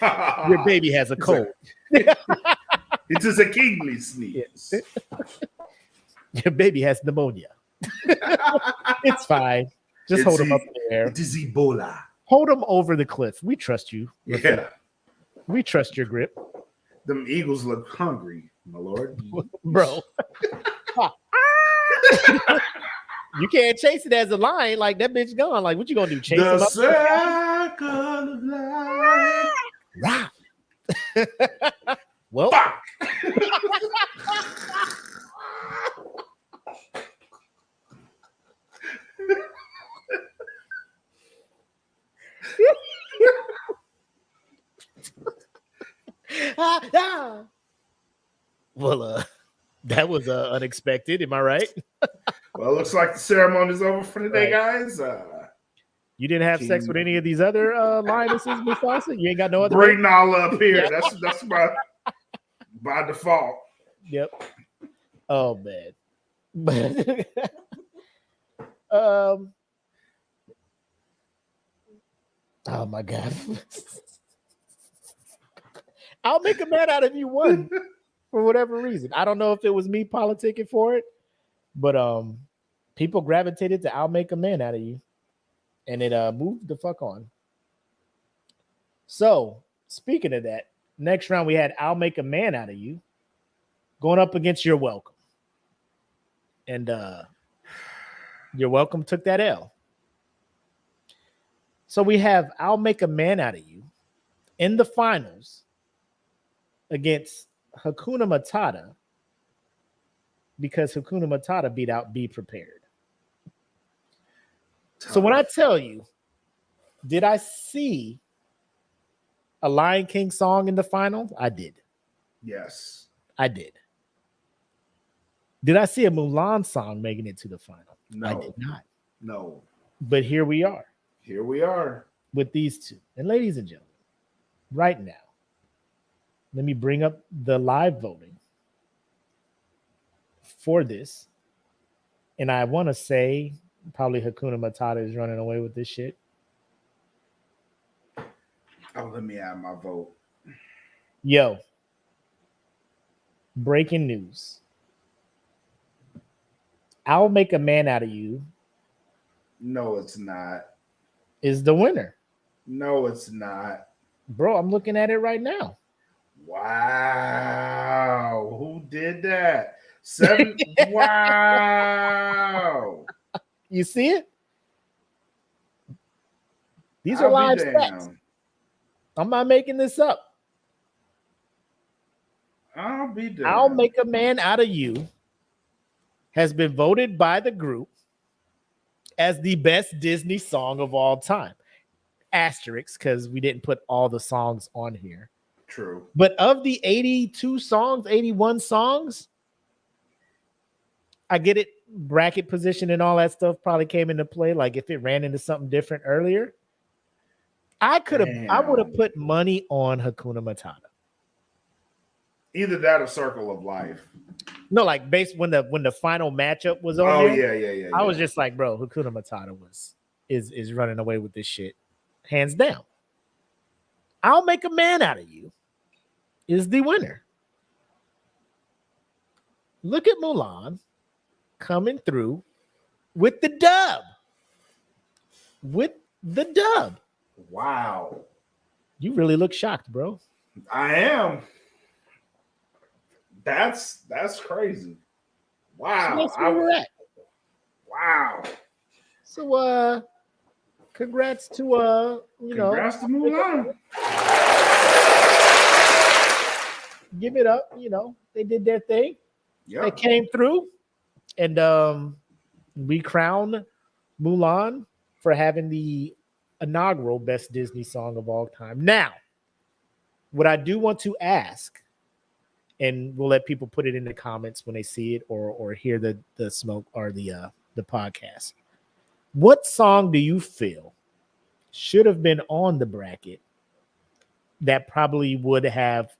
Your baby has a cold. It is a kingly sneeze. Your baby has pneumonia. It's fine. Just hold him up in the air. It is Ebola. Hold him over the cliff. We trust you. Yeah. We trust your grip. Them eagles look hungry, my lord. Bro. You can't chase it as a lion. Like, that bitch gone. Like, what you gonna do? Chase him up? The circle of life. Right. Well. Fuck. Well, that was unexpected. Am I right? Well, it looks like the ceremony's over for today, guys. You didn't have sex with any of these other lionesses, Mufasa? You ain't got no other. Bring all up here. Yeah. That's by default. Yep. Oh man. Oh my God. I'll make a man out of you one for whatever reason. I don't know if it was me politicking for it, but people gravitated to I'll make a man out of you. And it moved the fuck on. So speaking of that, next round we had I'll make a man out of you going up against You're Welcome. And You're Welcome took that L. So we have I'll make a man out of you in the finals against Hakuna Matata because Hakuna Matata beat out Be Prepared. So when I tell you, did I see a Lion King song in the final? I did. Yes. I did. Did I see a Mulan song making it to the final? No. I did not. No. But here we are. Here we are. With these two. And ladies and gentlemen, right now, let me bring up the live voting for this. And I want to say probably Hakuna Matata is running away with this shit. Oh, let me add my vote. Yo. Breaking news. I'll make a man out of you. No, it's not. Is the winner. No, it's not. Bro, I'm looking at it right now. Wow. Who did that? 7. Wow. You see it? These are live stats. I'm not making this up. I'll be damned. I'll make a man out of you has been voted by the group as the best Disney song of all time. Asterisk, because we didn't put all the songs on here. True. But of the 82 songs, 81 songs, I get it. Bracket position and all that stuff probably came into play. Like if it ran into something different earlier, I would have put money on Hakuna Matata. Either that or Circle of Life. No, like based when the final matchup was on. Oh there, yeah. I was just like, bro, Hakuna Matata is running away with this shit, hands down. I'll make a man out of you is the winner. Look at Mulan coming through with the dub. With the dub. Wow. You really look shocked, bro. I am. That's crazy. Wow. So that's where we're at. Wow. So congrats to congrats to Mulan. Give it up, they did their thing. Yeah. They came through and we crowned Mulan for having the inaugural best Disney song of all time. Now, what I do want to ask, and we'll let people put it in the comments when they see it or hear the smoke or the podcast. What song do you feel should have been on the bracket that probably would have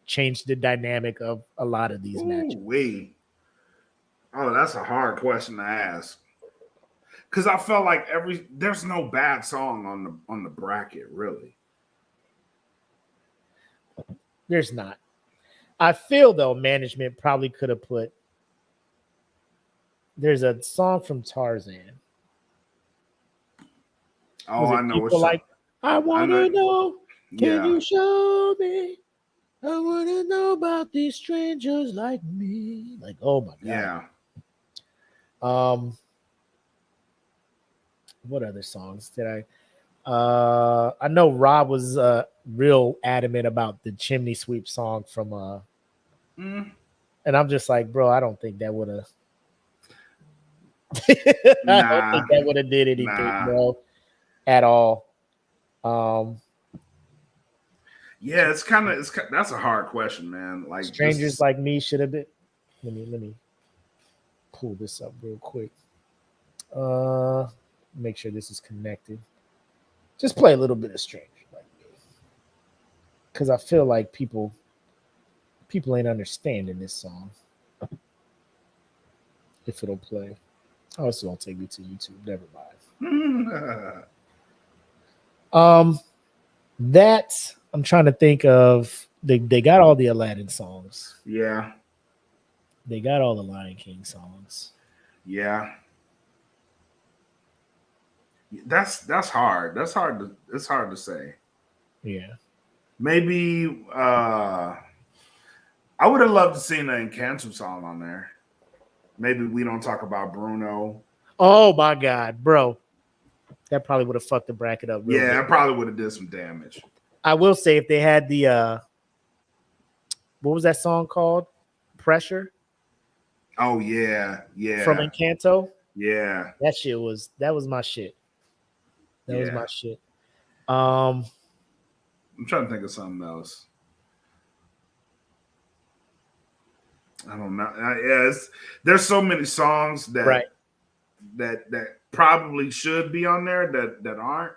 changed the dynamic of a lot of these matches? Oh, that's a hard question to ask. Because I felt like there's no bad song on the bracket, really. There's not. I feel though management probably could have put. There's a song from Tarzan. Oh, I know what's like. I want to know. Can you show me? I want to know about these strangers like me. Like, oh my god. Yeah. What other songs did I know Rob was real adamant about the Chimney Sweep song from and I'm just like, bro, I don't think that would have I don't think that would have did anything, bro, at all. Yeah, that's a hard question, man. Like Strangers Like Me should have been. Let me pull this up real quick. Make sure this is connected. Just play a little bit of Stranger Like Me. Because I feel like people ain't understanding this song. If it'll play. Oh, this won't take me to YouTube. Never mind. That I'm trying to think of. They got all the Aladdin songs. Yeah. They got all the Lion King songs. Yeah. That's hard. It's hard to say. Yeah. Maybe I would have loved to see an Encanto song on there. Maybe We Don't Talk About Bruno. Oh my God, bro. That probably would have fucked the bracket up. Yeah, it probably would have did some damage. I will say if they had the what was that song called? Pressure. Oh yeah. From Encanto. Yeah. That was my shit. That was my shit. I'm trying to think of something else. I don't know. There's so many songs that that probably should be on there that aren't.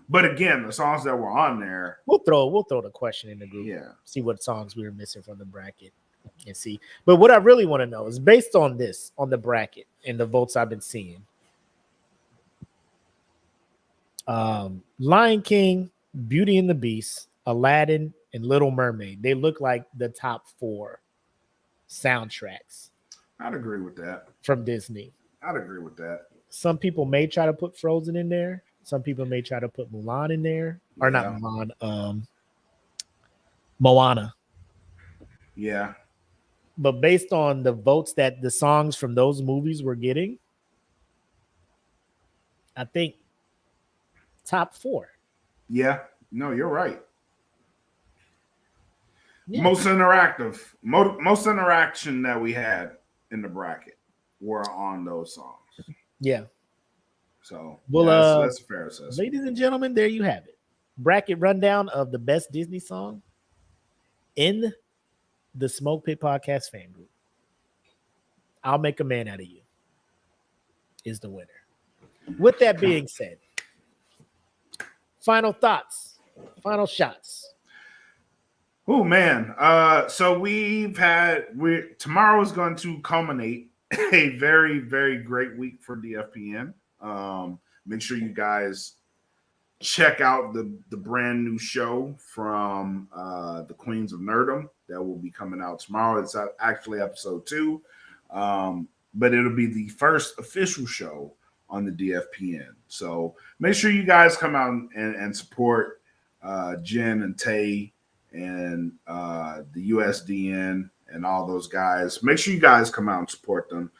But again, the songs that were on there, we'll throw the question in the group. Yeah. See what songs we were missing from the bracket and see. But what I really want to know is based on this, on the bracket and the votes I've been seeing. Lion King, Beauty and the Beast, Aladdin, and Little Mermaid. They look like the top 4 soundtracks. I'd agree with that. From Disney. I'd agree with that. Some people may try to put Frozen in there. Some people may try to put Mulan in there. Or not Mulan, Moana. Yeah. But based on the votes that the songs from those movies were getting, I think top 4. Yeah. No, you're right. Yeah. Most interaction that we had in the bracket were on those songs. Yeah. So that's a fair assessment. Ladies and gentlemen, there you have it. Bracket rundown of the best Disney song in the Smoke Pit Podcast fan group. I'll Make a Man Out of You is the winner. With that being said, final thoughts, final shots. Oh man. So tomorrow is going to culminate a very, very great week for DFPN. Make sure you guys check out the brand new show from the Queens of Nerdom that will be coming out tomorrow. It's actually episode 2, but it'll be the first official show on the DFPN. So make sure you guys come out and support Jen and Tay and the USDN and all those guys. Make sure you guys come out and support them.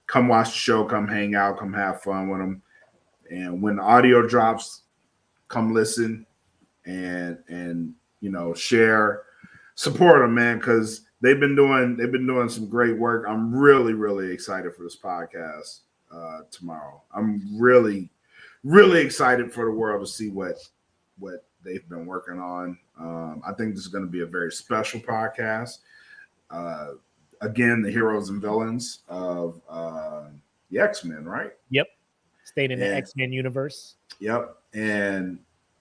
Come watch the show, come hang out, come have fun with them. And when the audio drops, come listen and share, support them, man, because they've been doing some great work. I'm really, really excited for this podcast tomorrow. I'm really, really excited for the world to see what they've been working on. I think this is going to be a very special podcast. Again, the heroes and villains of the X-Men, right? Yep. Stayed in the X-Men universe. Yep. And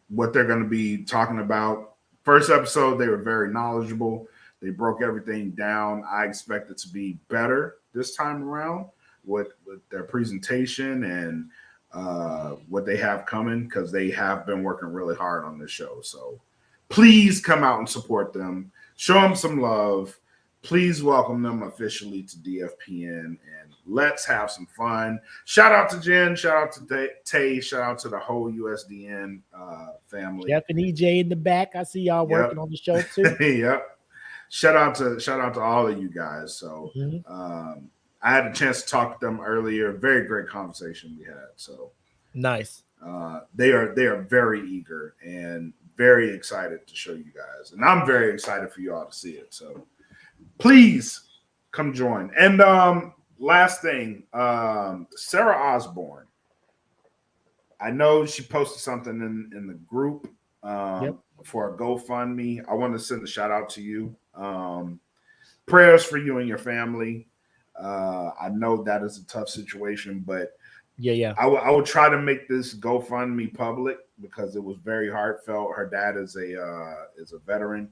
what they're going to be talking about. First episode, they were very knowledgeable. They broke everything down. I expect it to be better this time around with their presentation and what they have coming, because they have been working really hard on this show. So please come out and support them. Show them some love. Please welcome them officially to DFPN and let's have some fun. Shout out to Jen. Shout out to Tay. Shout out to the whole USDN family. Jeff and EJ in the back. I see y'all working on the show too. Yep. Shout out to all of you guys. So I had a chance to talk to them earlier. Very great conversation we had. So nice. They are very eager and very excited to show you guys. And I'm very excited for you all to see it. So please come join. And last thing, Sarah Osborne. I know she posted something in the group for a GoFundMe. I want to send a shout out to you. Prayers for you and your family. I know that is a tough situation, but Yeah. I would try to make this GoFundMe public because it was very heartfelt. Her dad is a veteran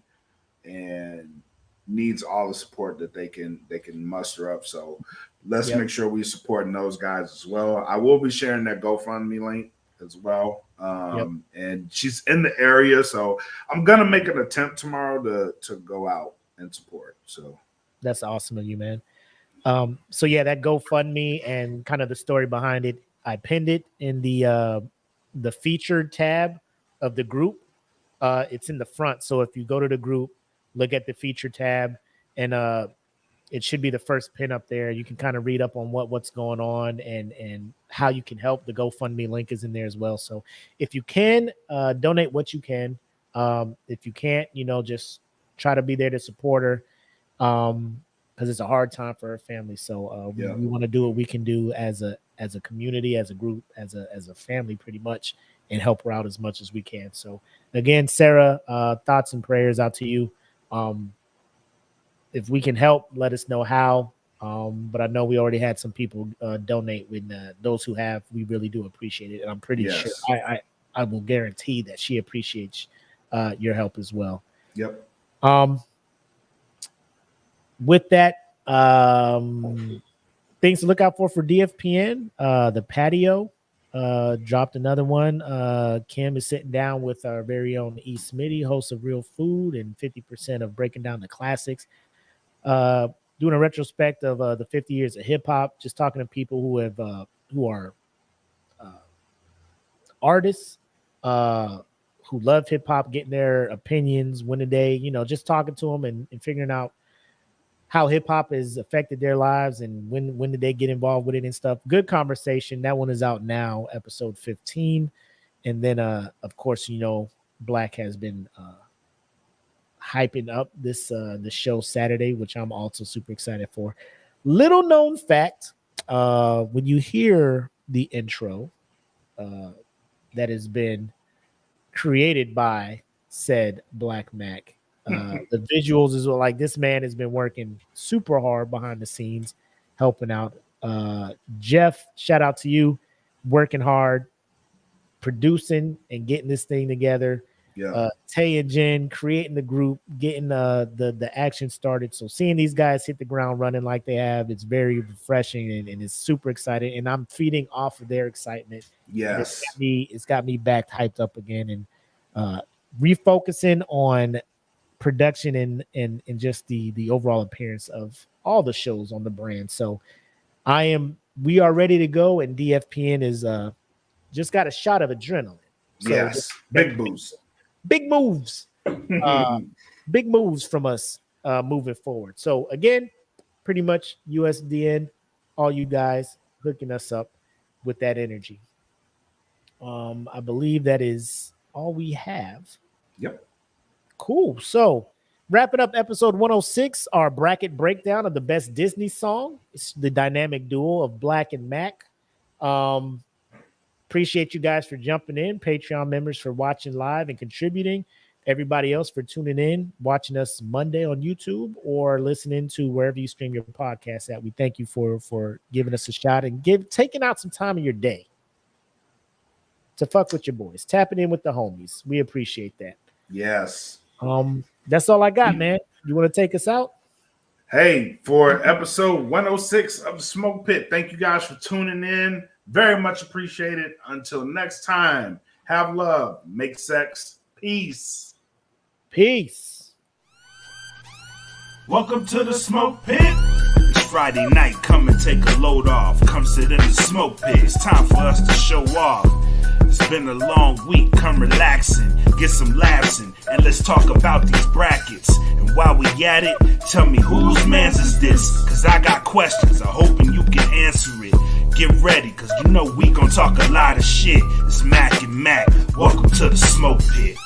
and needs all the support that they can muster up. So let's make sure we supporting those guys as well. I will be sharing that GoFundMe link as well. And she's in the area, so I'm gonna make an attempt tomorrow to go out and support. So that's awesome of you, man. So yeah, that GoFundMe and kind of the story behind it, I pinned it in the featured tab of the group. It's in the front. So if you go to the group, look at the feature tab, and it should be the first pin up there. You can kind of read up on what's going on and how you can help. The GoFundMe link is in there as well. So if you can, donate what you can. If you can't, just try to be there to support her. Because it's a hard time for her family. So we want to do what we can do as a community, as a group, as a family, pretty much, and help her out as much as we can. So again, Sarah, thoughts and prayers out to you. If we can help, let us know how. But I know we already had some people donate. When those who have, we really do appreciate it, and I'm pretty sure I will guarantee that she appreciates your help as well. Yep. With that, things to look out for DFPN. The patio dropped another one. Kim is sitting down with our very own E. Smitty, host of Real Food and 50% of Breaking Down the Classics. Doing a retrospect of the 50 years of hip hop, just talking to people who are artists, who love hip hop, getting their opinions, when they, just talking to them and figuring out how hip hop has affected their lives and when did they get involved with it and stuff. Good conversation. That one is out now, episode 15. And then, of course, Black has been hyping up this the show Saturday, which I'm also super excited for. Little known fact, when you hear the intro that has been created by said Black Mac, the visuals is like this man has been working super hard behind the scenes, helping out. Jeff, shout out to you, working hard, producing and getting this thing together. Tay and Jen creating the group, getting the action started. So seeing these guys hit the ground running like they have, it's very refreshing and it's super exciting. And I'm feeding off of their excitement. Yes, it's got me back hyped up again and refocusing on production and just the overall appearance of all the shows on the brand. So we are ready to go, and DFPN is just got a shot of adrenaline. So yes, big moves big moves from us moving forward. So again, pretty much USDN, all you guys hooking us up with that energy. I believe that is all we have. Yep. Cool. So wrapping up episode 106, our bracket breakdown of the best Disney song. It's the dynamic duo of Black and Mac. Appreciate you guys for jumping in. Patreon members for watching live and contributing. Everybody else for tuning in, watching us Monday on YouTube or listening to wherever you stream your podcast at. We thank you for giving us a shot and taking out some time of your day to fuck with your boys, tapping in with the homies. We appreciate that. Yes. That's all I got, man. You want to take us out? Hey, for episode 106 of the Smoke Pit, thank you guys for tuning in. Very much appreciated. Until next time, have love, make sex, peace. Peace. Welcome to the Smoke Pit. It's Friday night, come and take a load off. Come sit in the Smoke Pit, it's time for us to show off. It's been a long week, come relaxing, get some laughs in, and let's talk about these brackets. And while we at it, tell me whose man's is this? Cause I got questions, I'm hoping you can answer it. Get ready, cause we gon' talk a lot of shit. It's Makk and Mac, welcome to the Smoke Pit.